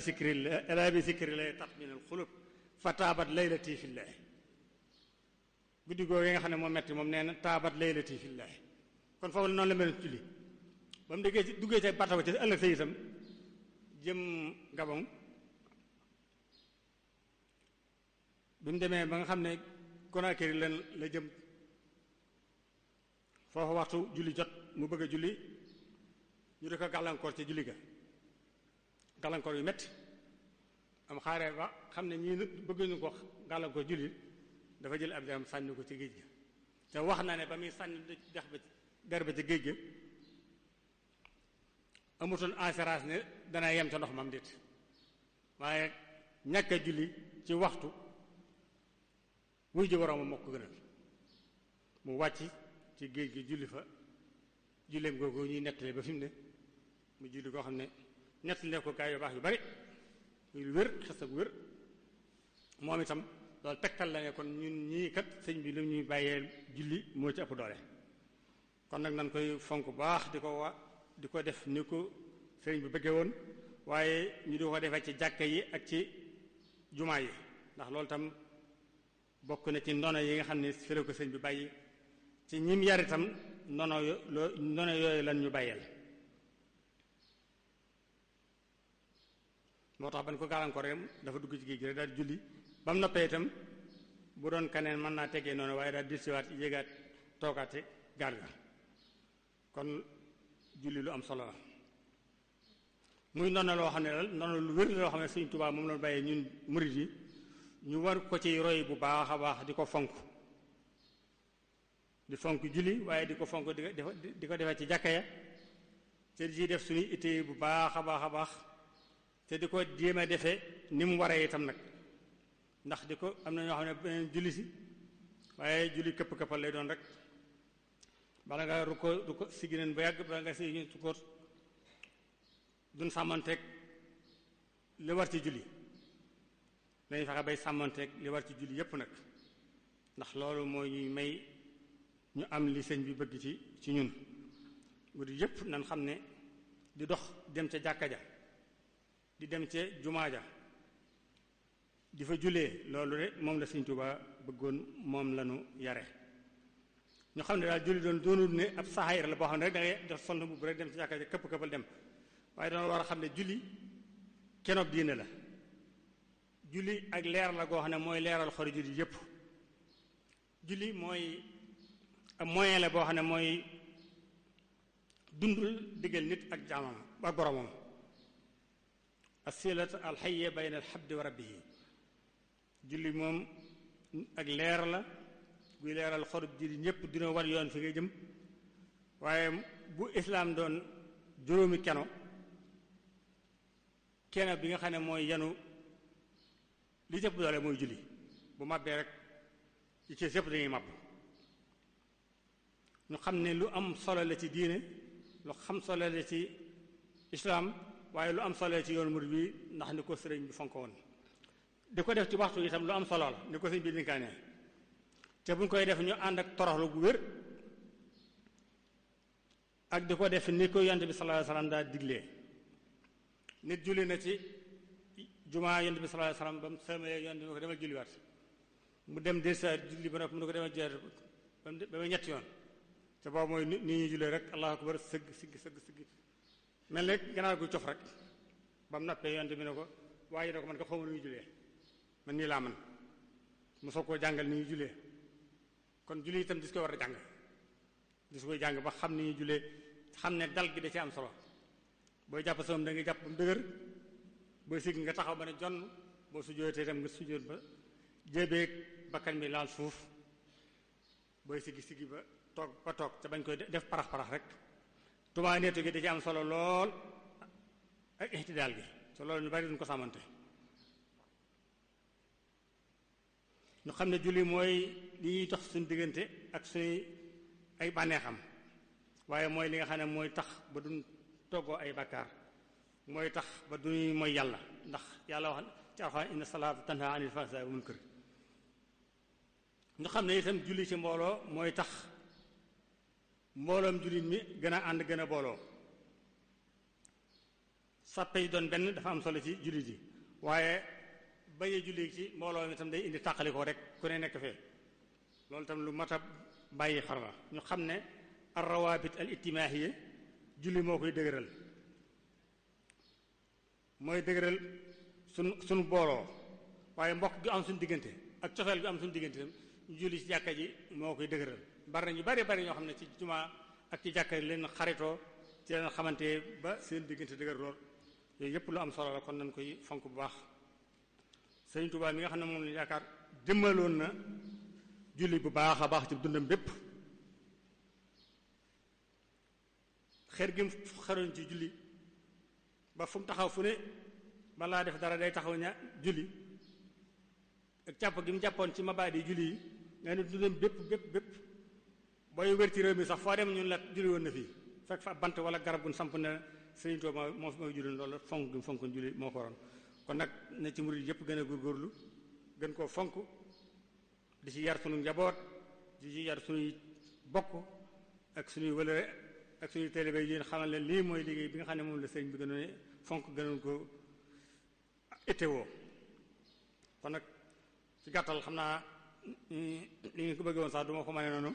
zikrillah tatminul xulub fa taabat laylati fillahi guddi googu yi nga xam ne moo metti moom nee na taabat laylati fillahi kon foofu noonu la mel julli ba mu duggee ci batawa ci ëllëg sa itam jëm Gabon bi mu demee ba nga xam ne Conakry la jëm foofu waxtu julli jot mu bëgg a julli ñu di ko gàllankoor ci julli ga gàllankoor yu metti am xaaree ba xam ne ñii bëgg ñu ko gàllankoor julli dafa jël ab jaam sànni ko ci géej ga te wax na ne ba muy sànni der ba ci géej ga amutoon assurance ne dana yem ca ndox mam déet waaye ñàkk a julli ci waxtu wuy ji boroomam moo ko gënal mu wàcc ci géej gi julli fa julleem googu ñuy nettali ba fi mu ne mu julli koo xam ne nettali ko gaa yu baax yu bari muy lu wér xes bu wér moom itam loolu tegtal la ne kon ñun ñii kat sëñ bi lu ñuy bàyyee julli moo ci ëpp doole kon nag nan koy fonk baax di ko def ni ko sëriñ bi bëggee woon waaye ñu di ko defee ci jàkka yi ak ci jumaa yi ndax loolu tam bokk na ci ndono yi nga xam ne fële ko sëñ bi bàyyi ci ñim yar itam ndono yooyu lan ñu bàyyeel moo tax ban ko gàllankoor dafa dugg ci géej gi rek daal julli ba mu noppee itam bu doon kaneen mën naa tegee noonu waaye daal dilsiwaat yéegaat toogaate gaal ga kon julli lu am solo la muy noonu loo xam ne daal noonu lu wér loo xam ne Sëriñ Tuubaa moom la bàyyee ñun murid yi ñu war ko ci roy bu baax a baax di ko fonk di fonk julli waaye di ko fonk di ko defee ci jàkka ya te di ciy def suñuy itte bu baax a baax a baax te di ko jéem a defee ni mu waree itam nag ndax di ko am na ñoo xam ne beneen julli si waaye julli këpp-këppal lay doon rek bala nga ru ko siggi neen ba yàgg bala nga si ñu sukkoot duñ sàmmanteeg li war ci julli dañuy fexe bay sàmmanteeg li war ci julli yépp nag ndax loolu moo ñuy may ñu am li sëñ bi bëgg ci ñun guddi yépp nan xam ne di dox dem ca jàkka ja di dem ca jumaa ja di fa jullee loolu de moom la Sëñ Tuubaa bëggoon moom la ñu yare ñu xam ne daal julli doonul ne ab saxaayir la boo xam ne rek da ngay def sonn bu rek dem ci jàkka ja këpp-këppal dem waaye doon war a xam ne julli kenoog diine la julli ak leer la goo xam ne mooy leeral xori julli yépp julli mooy ab moyen la boo xam ne mooy dundul diggal nit ak jaamam ak boromam asilat alxayya bayna alxabdi wa rabbihi julli moom ak leer la guy leeral xorub julli ñépp dina war yoon fi ngay jëm waaye bu islaam doon juróomi keno bi nga xam ne mooy yanu li jëpp doole mooy julli bu màbbee rek yi ci yépp dañuy màbb ñu xam ne lu am solo la ci diine lu xam solo la ci islaam waaye lu am solo la ci yoonu murid bi ndax ni ko sëriñ bi fonk woon di ko def ci waxtu itam lu am solo la ni ko sëriñ bi dinkaane te buñ koy def ñu ànd ak toroxlu gu wér ak di ko def ni ko yonent bi sallallahu alayhi wasallam daa diglee nit julli na ci jumaa yonent bi sallallahu alayhi wasallam ba mu sëlmalee yonent bi ko demal julliwaat mu dem del sa julli ba noppi mu ne ko demal julliwaat ba muy ñetti yoon te boobu mooy ni ñuy jullee rek allahu akbar sëgg mel ne gannaaw gu cof rek ba mu noppee yonent bi ne ko waaye ne ko man ko xawma nu ñuy jullee man nii laa man mu soog koo jàngal ni ñuy jullee kon julli itam dis koy war a jàng dis koy jàng ba xam ni ñuy jullee xam ne dal gi da ci am solo booy jàpp soom da nga jàpp ba mu dëgër booy sigg nga taxaw ba ne jonn boo sujjóotee itam nga sujjóot ba jébeeg bakkan bi laal suuf booy siggi ba toog te bañ koy def parax rek tumaa neetu gi da ci am solo lool ak ihtidaal gi te loolu ñu bari duñ ko sàmmante ñu xam ne julli mooy li ñuy tax suñu diggante ak suñuy ay bànneexam waaye mooy li nga xam ne mooy tax ba duñ toggoo ay bàkkaar mooy tax ba duñuy mooy yàlla ndax yàlla wax ci alxuraan inna salaata tanha anil fahsaa'i wal munkar ñu xam ne itam julli ci mbooloo mooy tax mbooloom jullit mi gën a ànd gën a booloo sàppe yi doon benn dafa am solo ci jullit yi waaye bañ a julli ci mbooloo mi tam day indi tàqalikoo rek ku ne nekk fee loolu tam lu mat a bàyyi xar la ñu xam ne ar rawabit al ijtimaiya julli moo koy dëgëral mooy dëgëral suñu booloo waaye mbokk gi am suñu diggante ak cofeel gi am suñu diggante ñu julli ci jàkka ji moo koy dëgëral bari na ñu bari ñoo xam ne ci jumaa ak ci jàkka leen xaritoo ci leen xamante ba seen diggante dëgër lool yooyu yëpp lu am solo la kon nañ koy fonk bu baax Sëriñ Tuubaa mi nga xam ne moom la yaakaar jëmmaloon na julli bu baax a baax ci dundam bépp xer gi mu xeroon ci julli ba fu mu taxaw fu ne balaa def dara day taxaw ña julli ak jàpp gi mu jàppoon ci mabaadi julli yi nga ne dundam bépp booy wér ci réew mi sax foo dem ñun la julli woon na fii fekk fa bant wala garab gu samp ne Sëriñ Tuubaa moo fi may julli loolu fonk gi mu fonk julli moo ko waroon kon nag ne ci murid yëpp gën a góorgóorlu gën koo fonk di ci yar sunu njaboot di ci yar sunuy bokk ak sunuy wëlëre ak sunuy taalibe yi xamal leen lii mooy liggéey bi nga xam ne moom la sëriñ bi gënoon fonk gënoon ko étewoo kon nag ci gàttal xam naa li ngeen ko bëggee woon sax du ma ko mënee noonu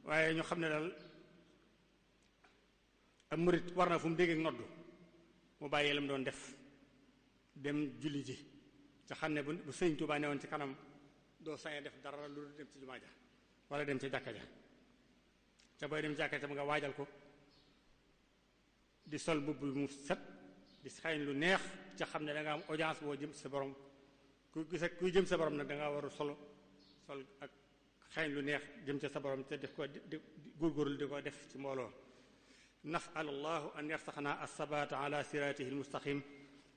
waaye ñu xam ne daal ab murid war na fu mu dégg ak noddu mu bàyyi la mu doon def dem julli ji ca xam ne bu Sëriñ Tuubaa ne woon ci kanam doo sañee def dara lu dem ci jumaa ja wala dem ci jàkka ja ca booy dem jàkka ja nga waajal ko di sol mbubb mu set di xayn lu neex ca xam ne da nga am audience boo jëm sa borom kuy jëm sa borom nag da nga war a sol ak xayn lu neex jëm ca sa borom te def ko di góorgóorlu di ko def ci mbooloo nas'al allahu an yarsaxna as-sabata ala siratihi al-mustaqim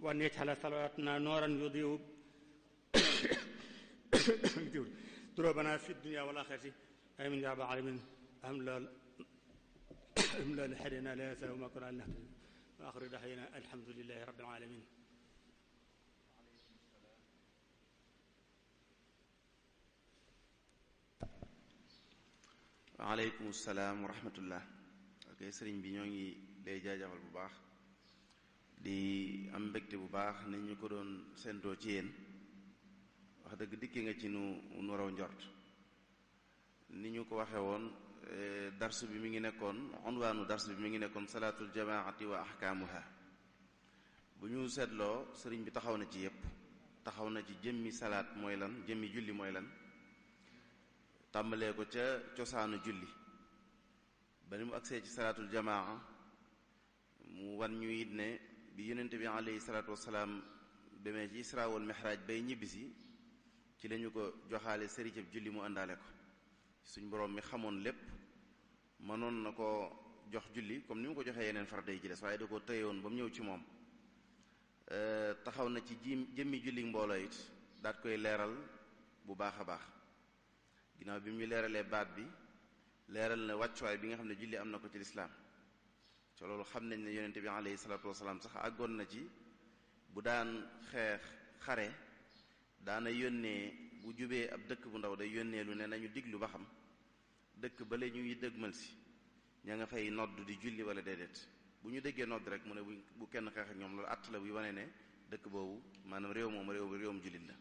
wa an yaj'ala salawatuna nooran yudiu durubana fi dunya wal axirati amin ya rabbal alamin alhamdulillah li hadina la yasa ma kunna nahtadi wa axiru da'wana alhamdulillahi rabbil alamin waaleykum salaam wa rahmatullah ok sëriñ bi ñoo ngi lay jaajëfal bu baax di am mbégte bu baax ni ñu ko doon séentoo ci yéen wax dëgg dikki nga ci nu raw njort ni ñu ko waxee woon darsu bi mi ngi nekkoon unwaanu darsu bi mi ngi nekkoon salaatul jamaati wa ahkaamuha bu ñu seetloo sëriñ bi taxaw na ci yépp taxaw na ci jëmmi salaat mooy lan jëmmi julli mooy lan tàmbalee ko ca cosaanu julli ba ni mu agsee ci salaatul jamaa mu wan ñu it ne bi yonente bi alayhi salaatu wasalaam demee ci isra wal mihraj bay ñibbisi ci lañu ko joxaale sëricëb julli mu àndaale ko suñ boroom mi xamoon lépp mënoon na ko jox julli comme ni mu ko joxee yeneen farata yi ci des waaye da ko tëyewoon ba mu ñëw ci moom taxaw na ci jëmmi julli mbooloo it daat koy leeral bu baax a baax ginnaaw bi mu leeralee baat bi leeral na wàccuwaay bi nga xam ne julli am na ko ci lislaam te loolu xam nañ ne yonente bi alayhi salaatu wasalaam sax àggoon na ci bu daan xeex xare daana yónnee bu jubee ab dëkk bu ndaw day yónnee lu ne nañu diglu ba xam dëkk ba la ñuy dëgmal si ña nga fay nodd di julli wala déedéet bu ñu déggee nodd rek mu ne bu kenn xeex ak ñoom loolu att la buy wane ne dëkk boobu maanaam réew moom réewum jullit la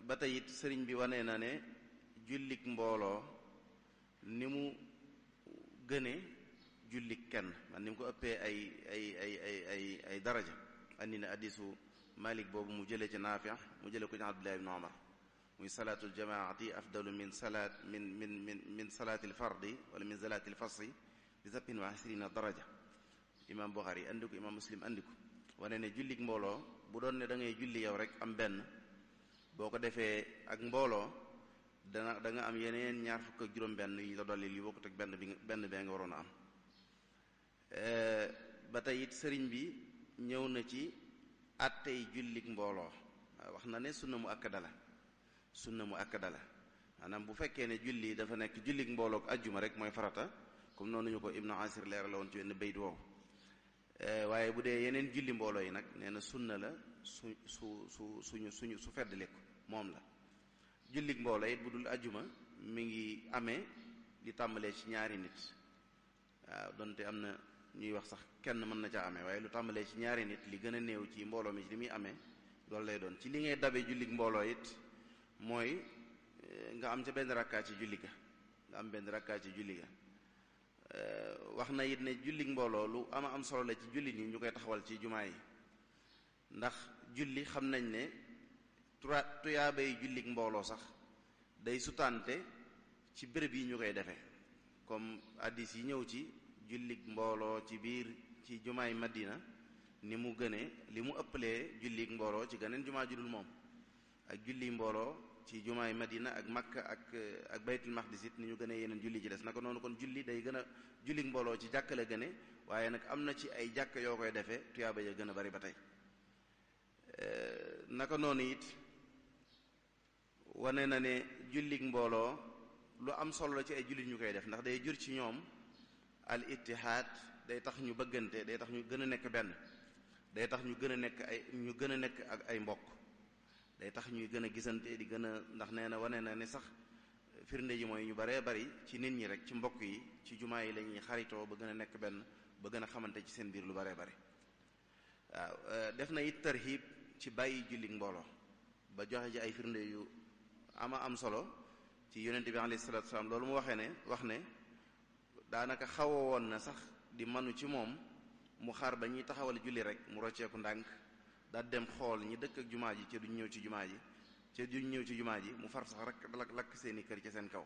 ba tey it sëriñ bi wane na ne jullik mbooloo ni mu gëne jullik kenn man ni mu ko ëppee ay daraja andi na hadiisu Malik boobu mu jëlee ci Naafi' mu jëlee ko ci Abdullah ibn Umar muy salaatul jamaati afdalu min salaatil fardi wala min salaatil fasli bi sappin wa isrina daraja imam Bukhari andi ko imam Muslim andi ko wane ne jullik mbooloo bu doon ne da ngay julli yow rek am benn boo ko defee ak mbooloo da nga am yeneen ñaar fukk ak juróom-benn yi la dolli li bokkut ak benn bee nga waroon a am ba tey it sëriñ bi ñëw na ci attey jullik mbooloo wax na ne sunna mu akkada la maanaam bu fekkee ne julli dafa nekk jullik mbooloo ak ajjuma rek mooy farata comme noonu ñu ko Ibnu Asir leeral la woon ci wenn bayt woowu waaye bu dee yeneen julli mbooloo yi nag nee na sunna la su feddali ko moom la jullik mbooloo it bu dul ajjuma mi ngi amee di tàmbalee ci ñaari nit waaw donte am na ñuy wax sax kenn mën na caa amee waaye lu tàmbalee ci ñaari nit li gën a néew ci mbooloo mi ci li muy amee loolu lay doon. ci li ngay dabe jullig mbooloo it mooy nga am ca benn rakkaa ci julli ga nga am benn rakkaa ci julli ga wax na it ne jullig mbooloo lu am solo la ci julli ñi ñu koy taxawal ci jumaa yi ndax julli xam nañ ne tuyaabay jullig mbooloo sax day sutante ci béréb yi ñu koy defee comme hadiis yi ñëw ci jullig mbooloo ci biir ci jumaay Madina ni mu gënee li mu ëppalee jullig mbooloo ci geneen jumaa ju dul moom ak julli mbooloo ci jumaay Madina ak Makka ak Baytul Maqdis it ni ñu gënee yeneen julli ci des naka noonu kon julli day gën a jullig mbooloo ci jàkka la gëne waaye nag am na ci ay jàkka yoo koy defee tuyaaba ya gën a bari ba tey naka noonu it wane na ne jullig mbooloo lu am solo la ci ay jullit ñu koy def ndax day jur ci ñoom al ittihaad day tax ñu bëggante day tax ñu gën a nekk benn day tax ñu gën a nekk ak ay mbokk day tax ñuy gën a gisante di gën a ndax nee na wane na ne sax firnde ji mooy ñu baree bari ci nit ñi rek ci mbokk yi ci jumaa yi la ñuy xaritoo ba gën a nekk benn ba gën a xamante ci seen biir lu baree bari waaw def na it tarhib ci bàyyi jullig mbooloo ba joxe ci ay firnde yu am solo ci yonente bi alayhi salaatu wasalaam loolu mu wax ne daanaka xawa woon na sax di manu ci moom mu xaar ba ñuy taxawal julli rek mu rocceeku ndànk daal dem xool ñi dëkk ak jumaa ji ca duñ ñëw ci jumaa ji mu far sax rek lakk seeni kër ci seen kaw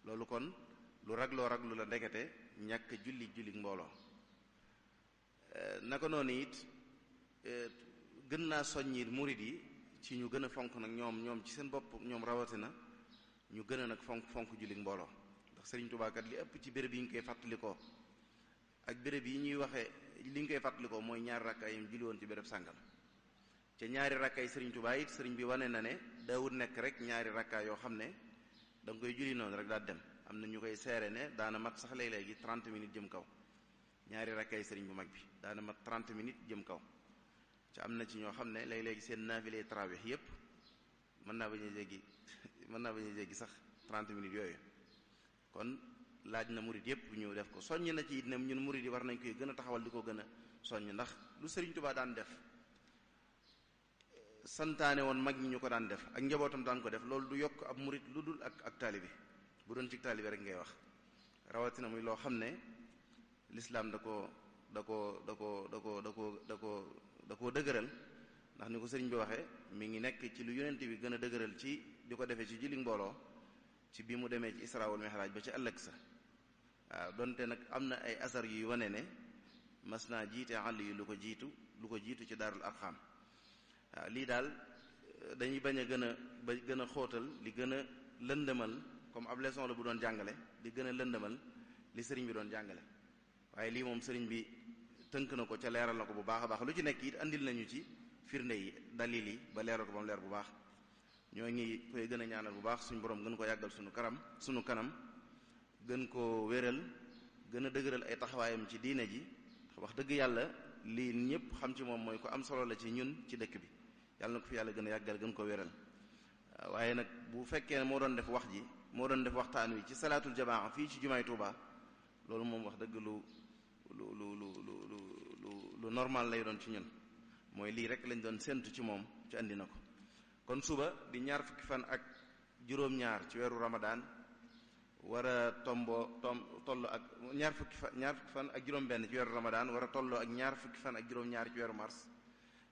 loolu kon lu raglu la ndekete ñàkk jullig mbooloo naka noonu it gën naa soññi murid yi ci ñu gën a fonk nag ñoom ci seen bopp ñoom rawatina ñu gën a nag fonk jullig mbooloo ndax Sëriñ Tuubaa kat li ëpp ci béréb yi ñu koy fàttalikoo ak béréb yi ñuy waxee li ñu koy fàttalikoo mooy ñaari rakkaa yi mu julli woon ci béréb sàngam ca ñaari rakkaa yi Sëriñ Tuubaa it sëriñ bi wane na ne daawut nekk rek ñaari rakkaa yoo xam ne da nga koy julli noonu rek daal dem am na ñu koy seere ne daana mat sax léeg-léegi 30 minutes jëm kaw ñaari rakkaa yi sëriñ bu mag bi daana mat 30 minutes jëm kaw ca am na ci ñoo xam ne léeg-léegi seen naafile tarawih yépp mën naa bañ a jéggi sax 30 minutes yooyu kon laaj na murid yépp ñu def ko soññ na ci it ne ñun murid yi war nañ koy gën a taxawal di ko gën a soññ ndax lu Sëriñ Tuubaa daan def santaane woon mag ñi ñu ko daan def ak njabootam daan ko def loolu du yokk ab murid lu dul ak taalibe bu doon ci taalibe rek ngay wax rawatina muy loo xam ne lislaam da koo dëgëral ndax ni ko sëriñ bi waxee mi ngi nekk ci lu yonent bi gën a dëgëral ci di ko defee ci julli mbooloo ci bi mu demee ci Isra wal Mi'raj ba ci ëllëg sa waaw donte nag am na ay asar yuy wane ne mas naa jiite àll yi lu ko jiitu ci Daarul Arxam waaw lii daal dañuy bañ a gën a xóotal li gën a lëndëmal comme ab leçon la bu doon jàngale di gën a lëndëmal li sëriñ bi doon jàngale waaye lii moom sëriñ bi tënk na ko ca leeral na ko bu baax a baax lu ci nekk it andil nañu ci firnde yi dalil yi ba leeral ko ba mu leer bu baax ñoo ngi koy gën a ñaanal bu baax suñu borom gën ko yàggal sunu kanam gën ko wéral gën a dëgëral ay taxawaayam ci diine ji wax dëgg yàlla lii ñëpp xam ci moom mooy ko am solo la ci ñun ci dëkk bi yàlla na ko fi yàlla gën a yàggal gën ko wéral waaye nag bu fekkee ne moo doon def waxtaan wi ci salaatul jamaa fii ci jumaay Tuuba loolu moom wax dëgg lu normal lay doon ci ñun mooy lii rek lañ doon séntu ci moom ci andi na ko kon suba di ñaar fukki fan ak juróom-ñaar ci weeru Ramadan war a tolloo ak ñaar fukki fan ak juróom-benn ci weeru Ramadan war a tolloo ak ñaar fukki fan ak juróom-ñaar ci weeru mars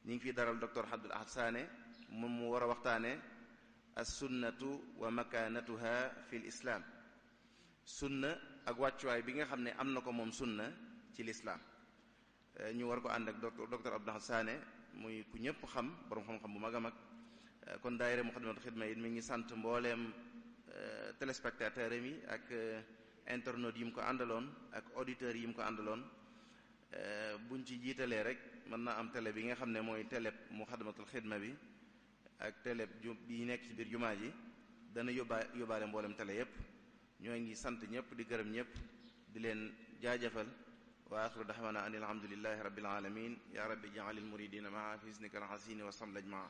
ñu ngi fiy daral docteur Abdul Ahad Sané moom mu war a waxtaane as-sunnatu wa makaanatuha fi l islam sunna ak wàccuwaay bi nga xam ne am na ko moom sunna ci lislaam ñu war ko ànd ak docteur Abdul Ahad Sané muy ku ñëpp xam borom xam-xam bu mag a mag kon daayira Muxaddamatul Xidma yi mi ngi sant mbooleem téléspectateurs yi ak internautes yi mu ko àndaloon ak auditeurs yi mu ko àndaloon buñ ci jiitalee rek mën naa am télé bi nga xam ne mooy télé Muxaddamatul Xidma bi ak télé bi nekk ci biir jumaa ji dana yóbbaale mboolem télé yépp ñoo ngi sant ñëpp di gërëm ñëpp di leen jaajëfal wa axiru daxwana an alhamdulillahi rabbil alamin ya rabbi ja'alil muridina maa fi hisnika alxasini wa samlaj maa